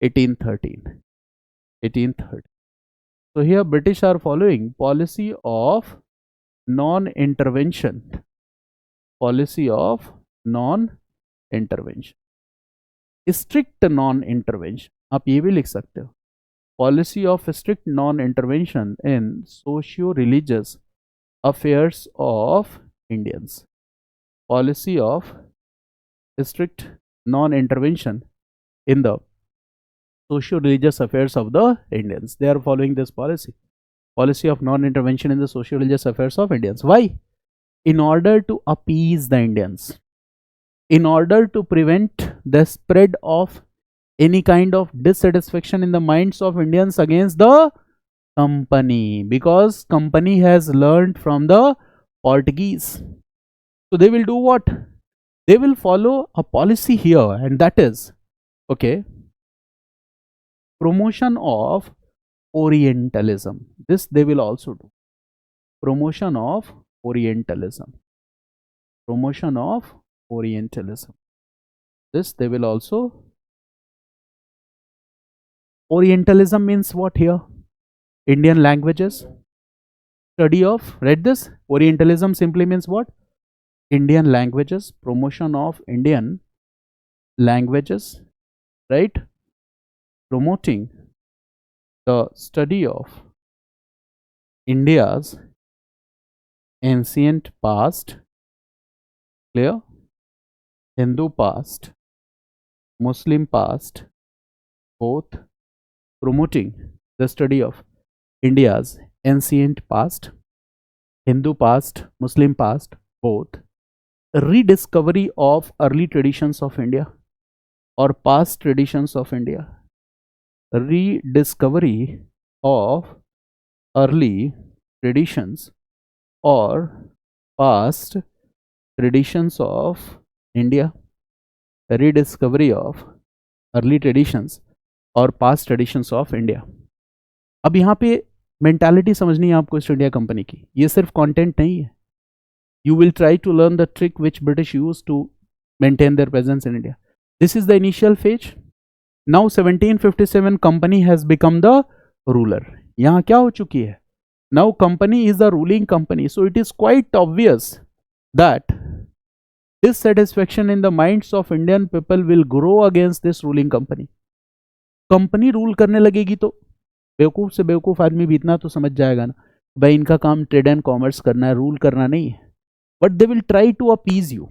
1813. 1830. So here British are following policy of non-intervention. Policy of non-intervention. Strict non-intervention. आप ये भी लिख सकते हो. Policy of strict non-intervention in socio-religious affairs of Indians. Policy of strict non-intervention in the socio-religious affairs of the Indians. They are following this policy. Policy of non-intervention in the socio-religious affairs of Indians. Why? In order to appease the Indians. In order to prevent the spread of any kind of dissatisfaction in the minds of Indians against the company, because company has learned from the Portuguese. So they will do what? They will follow a policy here, and that is, okay, promotion of Orientalism. This they will also do. Promotion of Orientalism. Promotion of Orientalism. This they will also. Orientalism means what here? Indian languages. Study of, read this. Orientalism simply means what? Indian languages. Promotion of Indian languages, right? Promoting the study of India's ancient past. Clear? Hindu past, Muslim past, both. Promoting the study of India's ancient past, Hindu past, Muslim past, both. Rediscovery of early traditions of India or past traditions of India. Rediscovery of early traditions or past traditions of India. Rediscovery of early traditions और past traditions of India. अब यहाँ पे mentality समझनी है आपको east India company की. ये सिर्फ कंटेंट नहीं है. You will try to learn the trick which British use to maintain their presence in India. This is the initial phase. Now 1757 company has become the ruler. यहाँ क्या हो चुकी है? Now company is the ruling company. So it is quite obvious that dissatisfaction in the minds of Indian people will grow against this ruling company. Company rule करने लगेगी तो बेवकूफ से बेवकूफ आदमी भी इतना तो समझ जाएगा ना, भाई इनका काम ट्रेड एंड कॉमर्स करना है, रूल करना नहीं है. But they will try to appease you.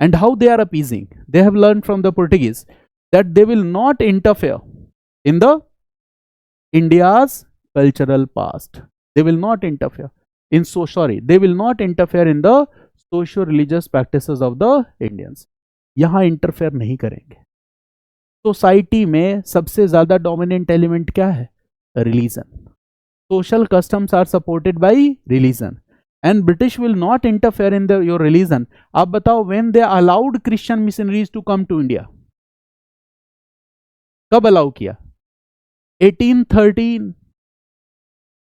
And how they are appeasing? They have learn from the Portuguese that they will not interfere in the India's cultural past. They will not interfere. in so sorry they will not interfere in the socio religious practices of the Indians. यहां interfere नहीं करेंगे. Society में सबसे ज्यादा dominant element क्या है? Religion. Social customs are supported by religion and British will not interfere in the your religion. आप बताओ when they allowed Christian missionaries to come to India, कब अलाउ किया? 1813.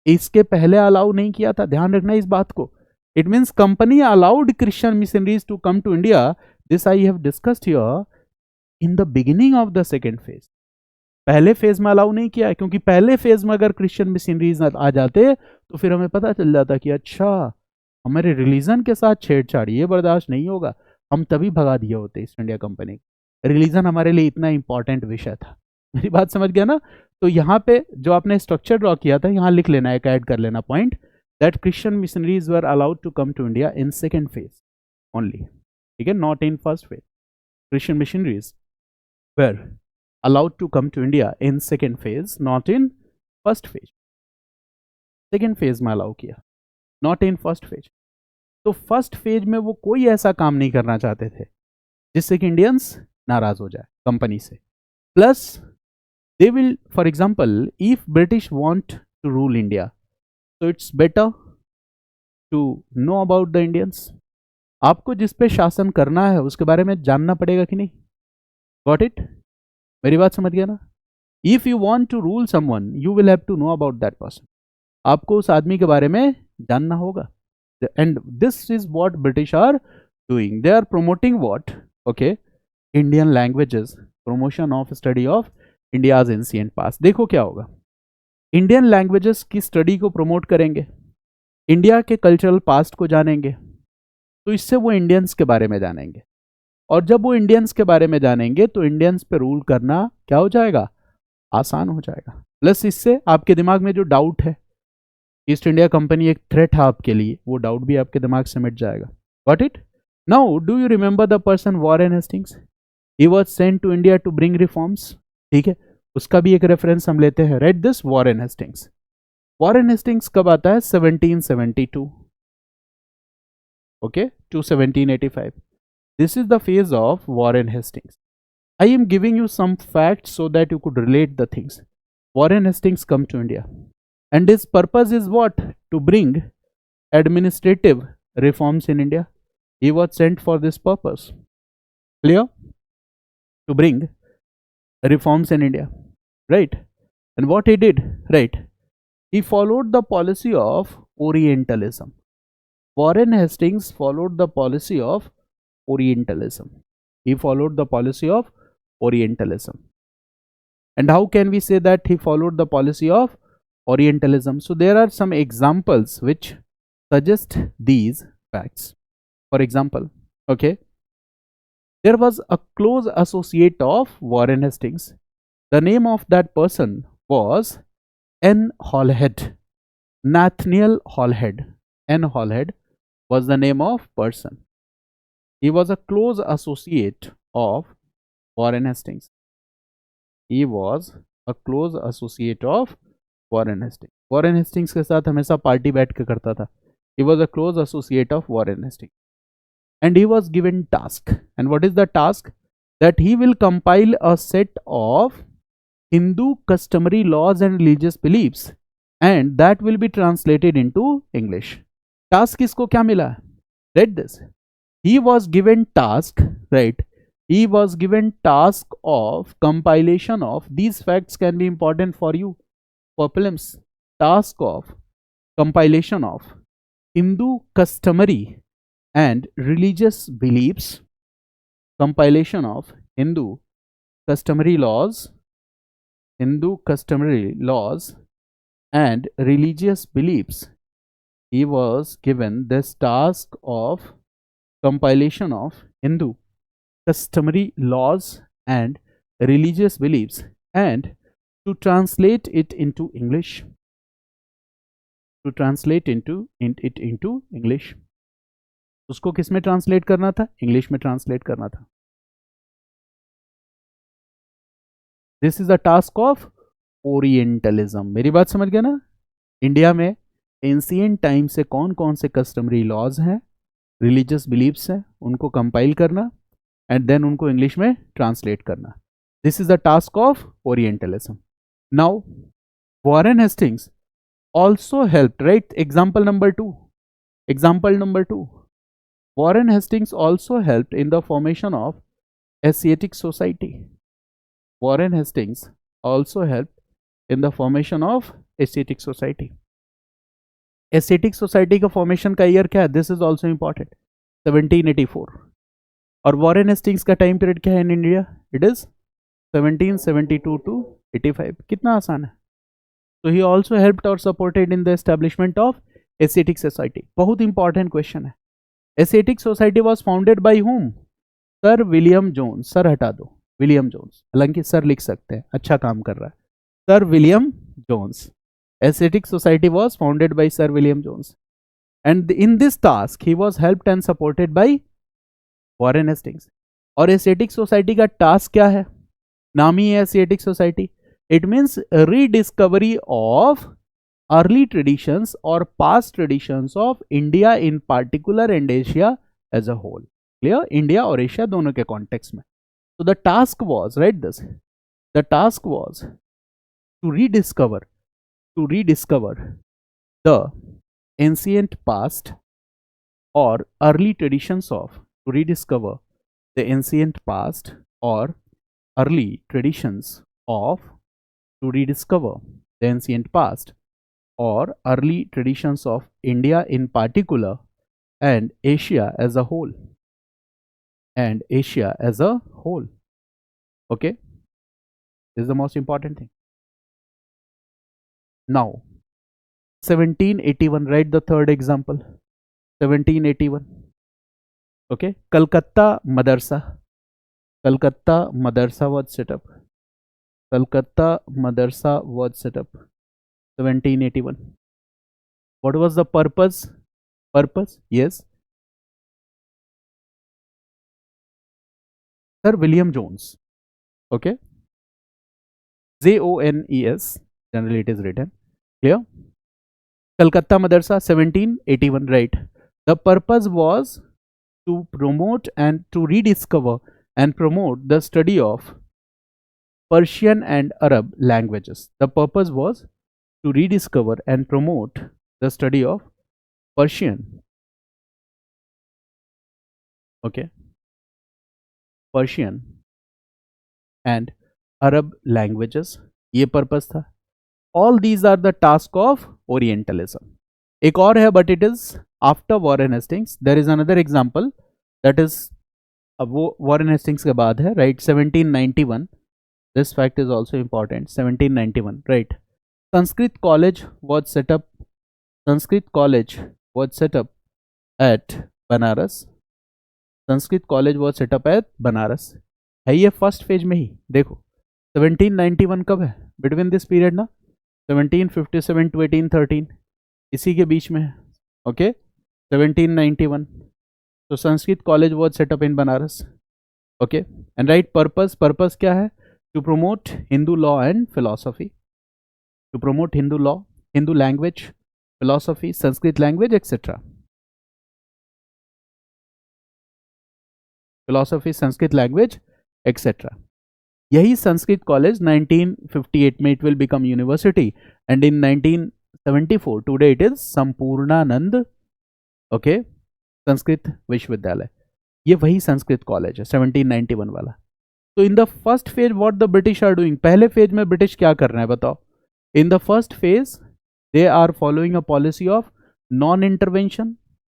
इसके पहले अलाउ नहीं किया था, ध्यान रखना इस बात को. It means company allowed Christian missionaries to come to India. This I have discussed here in the beginning of the second phase. पहले फेज में अलाउ नहीं किया, क्योंकि पहले फेज में अगर क्रिश्चियन मिशनरीज आ जाते तो फिर हमें पता चल जाता कि अच्छा हमारे रिलीजन के साथ छेड़छाड़ ये बर्दाश्त नहीं होगा, हम तभी भगा दिए होते ईस्ट इंडिया कंपनी. रिलीजन हमारे लिए इतना इंपॉर्टेंट विषय था. मेरी बात समझ गया ना? तो यहाँ पे जो आपने स्ट्रक्चर ड्रॉ किया था, यहाँ लिख लेना, एक ऐड कर लेना point, that Christian missionaries were allowed to come to India in second phase only. ठीक है, not in first phase. Christian missionaries were allowed to come to India in second phase, not in first phase. Second phase में allow किया, not in first phase. तो first phase में वो कोई ऐसा काम नहीं करना चाहते थे जिससे कि इंडियंस नाराज हो जाए कंपनी से. Plus they will, for example, if British want to rule India, so it's better to know about the Indians. आपको जिस पे शासन करना है उसके बारे में जानना पड़ेगा कि नहीं. Got it? मेरी बात समझ गया ना? If you want to rule someone you will have to know about that person. आपको उस आदमी के बारे में जानना होगा. And this is what British are doing. They are promoting what? Okay, Indian languages, promotion of study of India's ancient past. देखो क्या होगा, इंडियन लैंग्वेजेस की स्टडी को प्रमोट करेंगे, इंडिया के कल्चरल पास्ट को जानेंगे, तो इससे वो इंडियंस के बारे में जानेंगे. और जब वो इंडियंस के बारे में जानेंगे तो इंडियंस पे रूल करना क्या हो जाएगा? आसान हो जाएगा. प्लस इससे आपके दिमाग में जो डाउट है ईस्ट इंडिया कंपनी एक थ्रेट है आपके लिए, वो डाउट भी आपके दिमाग से मिट जाएगा. Got it? Now do you remember the person Warren Hastings? He was sent to India to bring reforms. ठीक है, उसका भी एक रेफरेंस हम लेते हैं. Read this, Warren Hastings. Warren Hastings कब आता है? 1772, okay, to 1785. This is the phase of Warren Hastings. I am giving you some facts so that you could relate the things. Warren Hastings come to India, and his purpose is what? To bring administrative reforms in India. He was sent for this purpose. Clear? To bring reforms in India, right? And what he did, right? He followed the policy of Orientalism. Warren Hastings followed the policy of Orientalism. He followed the policy of Orientalism. And how can we say that he followed the policy of Orientalism? So there are some examples which suggest these facts. For example, okay, there was a close associate of Warren Hastings. The name of that person was N. Halhed. Nathaniel Halhed. N. Halhed was the name of person. He was a close associate of Warren Hastings. He was a close associate of Warren Hastings. Warren Hastings के साथ हमेशा party बैठ के करता था. He was a close associate of Warren Hastings. And he was given task. And what is the task? That he will compile a set of Hindu customary laws and religious beliefs, and that will be translated into English. Task इसको क्या मिला? Read this. He was given task, right? He was given task of compilation of, these facts can be important for you for prelims. Task of compilation of Hindu customary and religious beliefs, compilation of Hindu customary laws, and religious beliefs. He was given this task of compilation of Hindu customary laws and religious beliefs and to translate it into English. To translate it into English. उसको किस में translate करना था? English में translate करना था. This is the task of orientalism. मेरी बात समझ गया ना? इंडिया में एंशिएंट टाइम से कौन कौन से कस्टमरी लॉज हैं, रिलीजियस बिलीफ्स हैं, उनको कंपाइल करना एंड देन उनको इंग्लिश में ट्रांसलेट करना. This is the task of orientalism. Now Warren Hastings also helped, right? Example number 2. Warren Hastings also helped in the formation of Asiatic Society. Warren Hastings also helped in the formation of Asiatic Society. Asiatic Society का formation का year क्या है? This is also important. 1784. और Warren Hastings का time period क्या है in India? It is 1772 to 85. कितना आसान है. So he also helped or supported in the establishment of Asiatic Society. बहुत important question है. Asiatic Society was founded by whom? Sir William Jones. Sir हटा दो, William Jones, हालांकि sir लिख सकते हैं, अच्छा काम कर रहा है. Sir William Jones. Asiatic Society was founded by Sir William Jones, and in this task he was helped and supported by Warren Hastings. और Asiatic Society का task क्या है? नाम ही है Asiatic Society. It means rediscovery of early traditions or past traditions of India in particular and Asia as a whole. Clear? India और Asia दोनों के context में. So the task was, write this, the task was to rediscover the ancient past or early traditions of, to rediscover the ancient past or early traditions of, to rediscover the ancient past or early traditions of India in particular and Asia as a whole. And Asia as a whole. Okay? This is the most important thing. Now, 1781, write the third example. 1781. Okay? Calcutta Madarsa was set up. Calcutta Madarsa was set up. 1781. What was the purpose? Yes. Sir William Jones. Okay. Jones. Generally it is written. Clear? Calcutta Madarsa 1781. Right. The purpose was to promote and to rediscover and promote the study of Persian and Arab languages. The purpose was to rediscover and promote the study of Persian, okay, Persian and Arab languages. ये purpose था. All these are the task of Orientalism. एक और है, but it is after Warren Hastings. There is another example that is, अब वो Warren Hastings के बाद है, right? 1791. This fact is also important. 1791, right? Sanskrit College was set up. Sanskrit College was set up at Banaras. Sanskrit College was set up at Banaras. है ये first phase में ही. देखो 1791 कब है? बिटवीन दिस पीरियड ना, 1757 to 1813, इसी के बीच में है. ओके, 1791. तो Sanskrit college was set up in Banaras. Okay, and right purpose क्या है? To promote Hindu law and philosophy, to promote Hindu law, Hindu language, philosophy, Sanskrit language etcetera. Philosophy, Sanskrit language etcetera. यही संस्कृत कॉलेज 1958 में it will become university, and in 1974 today it is Sampurnanand, okay, Sanskrit Vishwavidyalaya. ये वही Sanskrit college है 1791 वाला. तो in the first phase what the British are doing, पहले phase में British क्या कर रहे हैं बताओ? In the first phase they are following a policy of non intervention,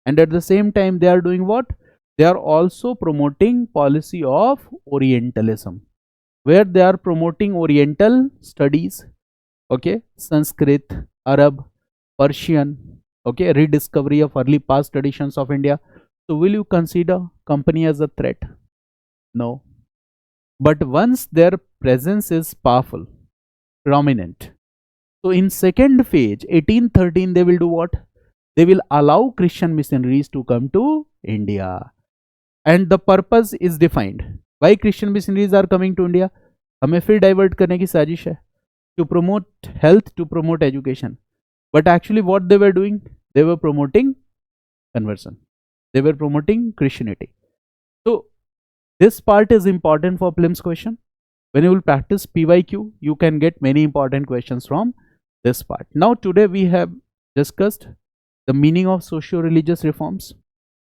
and at the same time they are doing what? They are also promoting policy of Orientalism, where they are promoting Oriental studies, okay, Sanskrit, Arab, Persian, okay, rediscovery of early past traditions of India. So will you consider company as a threat? No. But once their presence is powerful, prominent, so in second phase, 1813, they will do what? They will allow Christian missionaries to come to India. And the purpose is defined. Why Christian missionaries are coming to India? हमें फिर divert करने की साजिश है. To promote health, to promote education. but actually what they were doing, they were promoting conversion, they were promoting Christianity. So this part is important for prelims question. When you will practice PYQ, you can get many important questions from this part. Now today we have discussed the meaning of socio-religious reforms,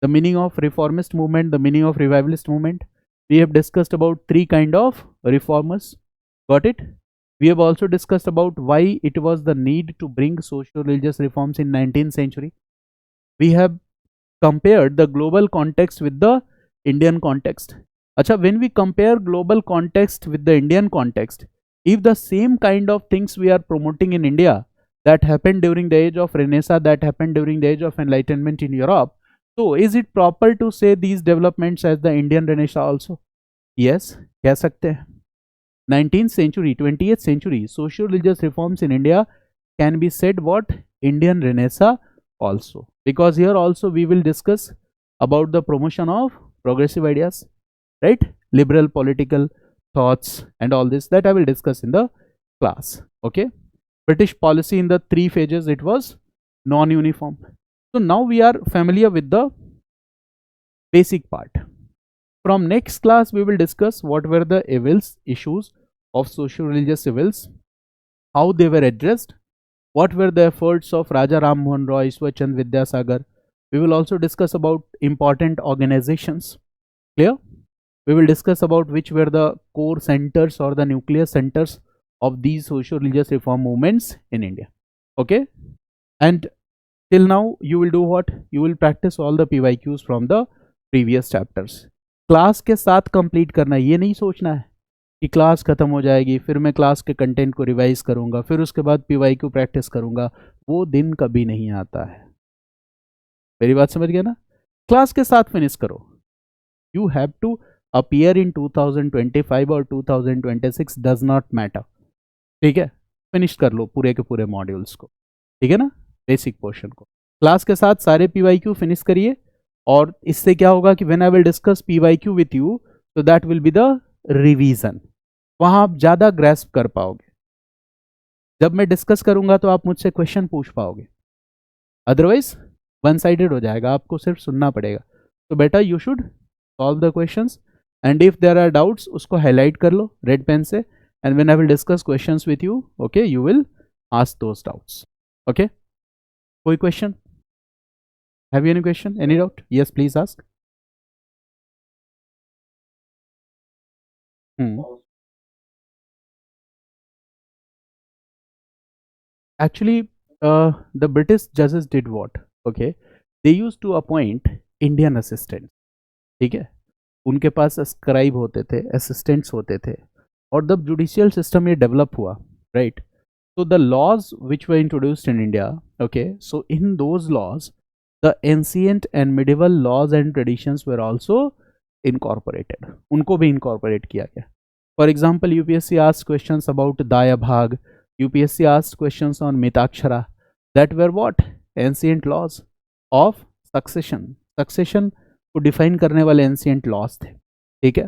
the meaning of reformist movement, the meaning of revivalist movement. We have discussed about three kind of reformers. Got it? We have also discussed about why it was the need to bring socio-religious reforms in 19th century. We have compared the global context with the Indian context. Acha, when we compare global context with the Indian context, if the same kind of things we are promoting in India that happened during the age of Renaissance, that happened during the age of Enlightenment in Europe, so is it proper to say these developments as the Indian Renaissance also? Yes, कह सकते हैं. 19th century, 20th century, socio-religious reforms in India can be said what? Indian Renaissance also. Because here also we will discuss about the promotion of progressive ideas, right? Liberal political thoughts and all this, that I will discuss in the class. Okay. British policy in the three phases, it was non-uniform. So now we are familiar with the basic part. From next class, we will discuss what were the evils, issues of socio-religious evils, how they were addressed, what were the efforts of Raja Ram Mohan Roy, Ishwar Vidyasagar. We will also discuss about important organizations. Clear? We will discuss about which were the core centers or the nuclear centers of these socio-religious reform movements in India. Okay? And till now, you will do what? You will practice all the PYQs from the previous chapters. Class के साथ complete करना, ये नहीं सोचना है कि class खत्म हो जाएगी फिर मैं क्लास के कंटेंट को रिवाइज करूंगा फिर उसके बाद PYQ प्रैक्टिस करूंगा. वो दिन कभी नहीं आता है. मेरी बात समझ गया ना? क्लास के साथ फिनिश करो. You have to appear in 2025 और 2026, डज नॉट मैटर. ठीक है, फिनिश कर लो पूरे के पूरे मॉड्यूल्स को. ठीक है ना? बेसिक पोर्शन को क्लास के साथ सारे PYQ फिनिश करिए. और इससे क्या होगा कि when I will discuss PYQ with you, तो that will be the revision. वहां आप ज्यादा ग्रैस्प कर पाओगे. जब मैं डिस्कस करूंगा तो आप मुझसे क्वेश्चन पूछ पाओगे, अदरवाइज वन साइडेड हो जाएगा, आपको सिर्फ सुनना पड़ेगा. तो बेटा you should solve the questions and if there are doubts उसको हाईलाइट कर लो रेड पेन से. And when I will discuss questions with you, okay, you will ask those doubts. Okay, कोई question? Have you any question? Any doubt? Yes, please ask. Actually, the British judges did what? Okay, they used to appoint Indian assistants. ठीक है, उनके पास scribe होते थे, assistants होते थे. और जब जुडिशियल सिस्टम ये डेवलप हुआ, right, so the laws which were introduced in India, okay, so in those laws the ancient and medieval laws and traditions were also incorporated. उनको भी incorporate किया गया. For example, UPSC asked questions about Daya Bhag. UPSC asked questions on Mitakshara. That were what? Ancient laws of succession. Succession को define करने वाले ancient laws थे. ठीक है,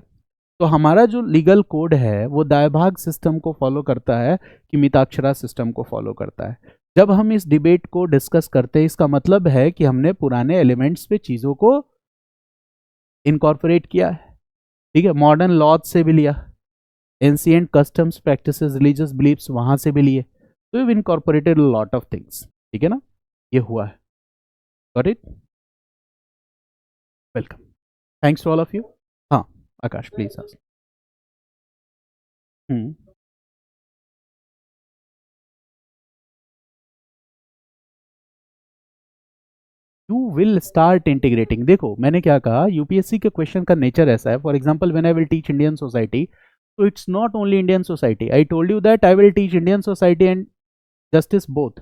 तो हमारा जो लीगल कोड है वो दायभाग सिस्टम को फॉलो करता है कि मिताक्षरा सिस्टम को फॉलो करता है. जब हम इस डिबेट को डिस्कस करते हैं, इसका मतलब है कि हमने पुराने एलिमेंट्स पे चीज़ों को इनकॉर्पोरेट किया है. ठीक है, मॉडर्न लॉज से भी लिया, ancient customs, practices, religious beliefs वहाँ से भी लिए. तो we incorporated lot of things. ठीक है ना, ये हुआ है. Got it? Welcome, thanks to all of you. हाँ Akash, please ask. You will start integrating. देखो मैंने क्या कहा, यूपीएससी के क्वेश्चन का नेचर ऐसा है. For example, when I will teach Indian society, so it's not only Indian society. I told you that I will teach Indian society and justice both.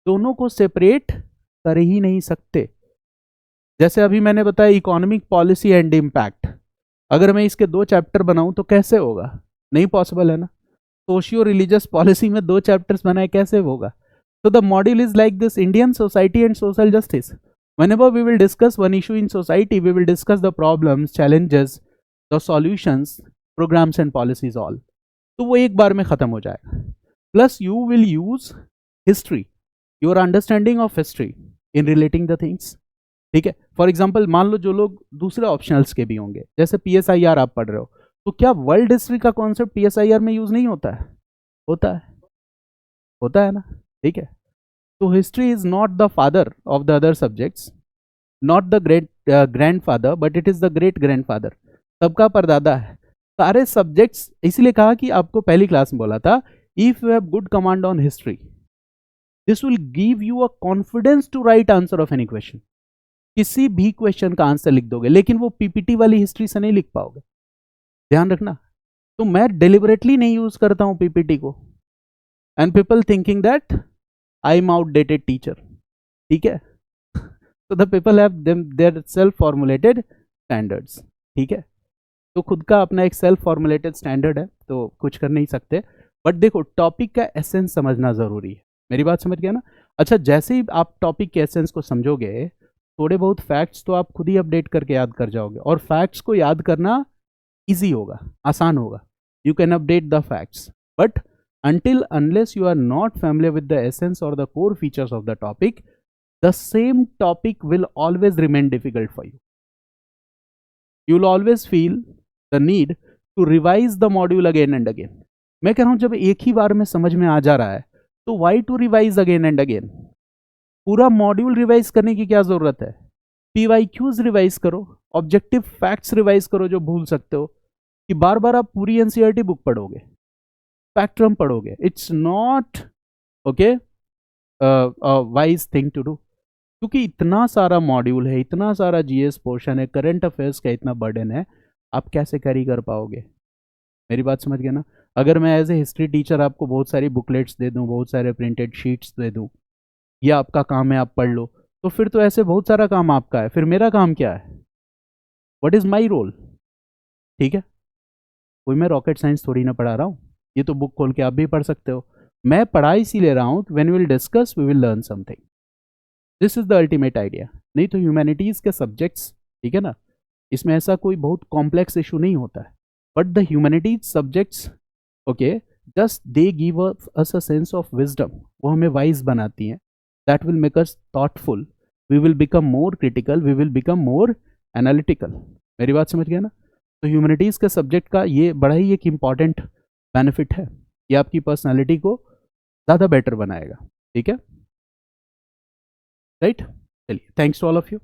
दोनों को सेपरेट कर ही नहीं सकते. जैसे अभी मैंने बताया इकोनॉमिक पॉलिसी एंड इम्पैक्ट, अगर मैं इसके 2 चैप्टर बनाऊं तो कैसे होगा? नहीं पॉसिबल है ना. सोशियो रिलीजियस पॉलिसी में 2 चैप्टर्स बनाए, कैसे होगा? So the module is like this: Indian society and social justice. Whenever we will discuss one issue in society, we will discuss the problems, challenges, the solutions, programs and policies all. तो वो एक बार में खत्म हो जाएगा. Plus you will use history. Your understanding of history in relating the things. ठीक है, for example मान लो जो लोग दूसरे ऑप्शनल्स के भी होंगे, जैसे PSIR आप पढ़ रहे हो, तो क्या वर्ल्ड हिस्ट्री का कॉन्सेप्ट PSIR में यूज नहीं होता है? होता है, होता है ना। ठीक है, तो history is not the father of the other subjects, not the great grand father, but it is the great grand father, सबका परदादा है सारे सब्जेक्ट्स। इसलिए कहा कि आपको पहली क्लास में बोला था, if you have good command on history, this will give you a confidence to write answer of any question. किसी भी क्वेश्चन का आंसर लिख दोगे, लेकिन वो PPT वाली हिस्ट्री से नहीं लिख पाओगे, ध्यान रखना। तो मैं डिलिबरेटली नहीं यूज करता हूं PPT को, and people thinking that I am outdated teacher. ठीक है, तो the people have their self formulated standards. ठीक है, तो खुद का अपना एक सेल्फ फॉर्मुलेटेड स्टैंडर्ड है, तो कुछ कर नहीं सकते। बट देखो, टॉपिक का एसेंस समझना जरूरी है, मेरी बात समझ गया ना। अच्छा, जैसे ही आप टॉपिक के एसेंस को समझोगे, थोड़े बहुत फैक्ट्स तो आप खुद ही अपडेट करके याद कर जाओगे, और फैक्ट्स को याद करना इजी होगा, आसान होगा। You can update the facts, but until unless you are not familiar with the essence or the core features of the topic, the same topic will always remain difficult for you. You will always feel the need to revise the module again and again. मैं कह रहा हूं, जब एक ही बार में समझ में आ जा रहा है, तो why to revise again and again? पूरा मॉड्यूल रिवाइज करने की क्या जरूरत है? PYQs रिवाइज करो, ऑब्जेक्टिव फैक्ट्स रिवाइज करो जो भूल सकते हो, कि बार बार आप पूरी NCERT बुक पढ़ोगे, स्पेक्ट्रम पढ़ोगे। It's not okay wise thing to do, क्योंकि इतना सारा मॉड्यूल है, इतना सारा GS पोर्शन है, करंट अफेयर्स का इतना बर्डन है, आप कैसे कैरी कर पाओगे? मेरी बात समझ गए ना। अगर मैं एज ए हिस्ट्री टीचर आपको बहुत सारी बुकलेट्स दे दूं, बहुत सारे प्रिंटेड शीट्स दे दूं, ये आपका काम है, आप पढ़ लो, तो फिर तो ऐसे बहुत सारा काम आपका है, फिर मेरा काम क्या है? What is my role? ठीक है, कोई मैं रॉकेट साइंस थोड़ी ना पढ़ा रहा हूँ, ये तो बुक खोल के आप भी पढ़ सकते हो। मैं पढ़ा इसीलिए रहा हूँ, when we will discuss we will learn something, this is the ultimate idea. नहीं तो ह्यूमैनिटीज के सब्जेक्ट्स, ठीक है ना, इसमें ऐसा कोई बहुत कॉम्प्लेक्स इशू नहीं होता है, but the humanities subjects, okay, just they give us a sense of wisdom, वो हमें वाइज बनाती हैं, that will make us thoughtful, we will become more critical, we will become more analytical. मेरी बात समझ गया ना। तो ह्यूमैनिटीज के सब्जेक्ट का ये बड़ा ही एक इम्पॉर्टेंट बेनिफिट है, ये आपकी पर्सनालिटी को ज़्यादा बेटर बनाएगा। ठीक है, राइट। चलिए, thanks to all of you.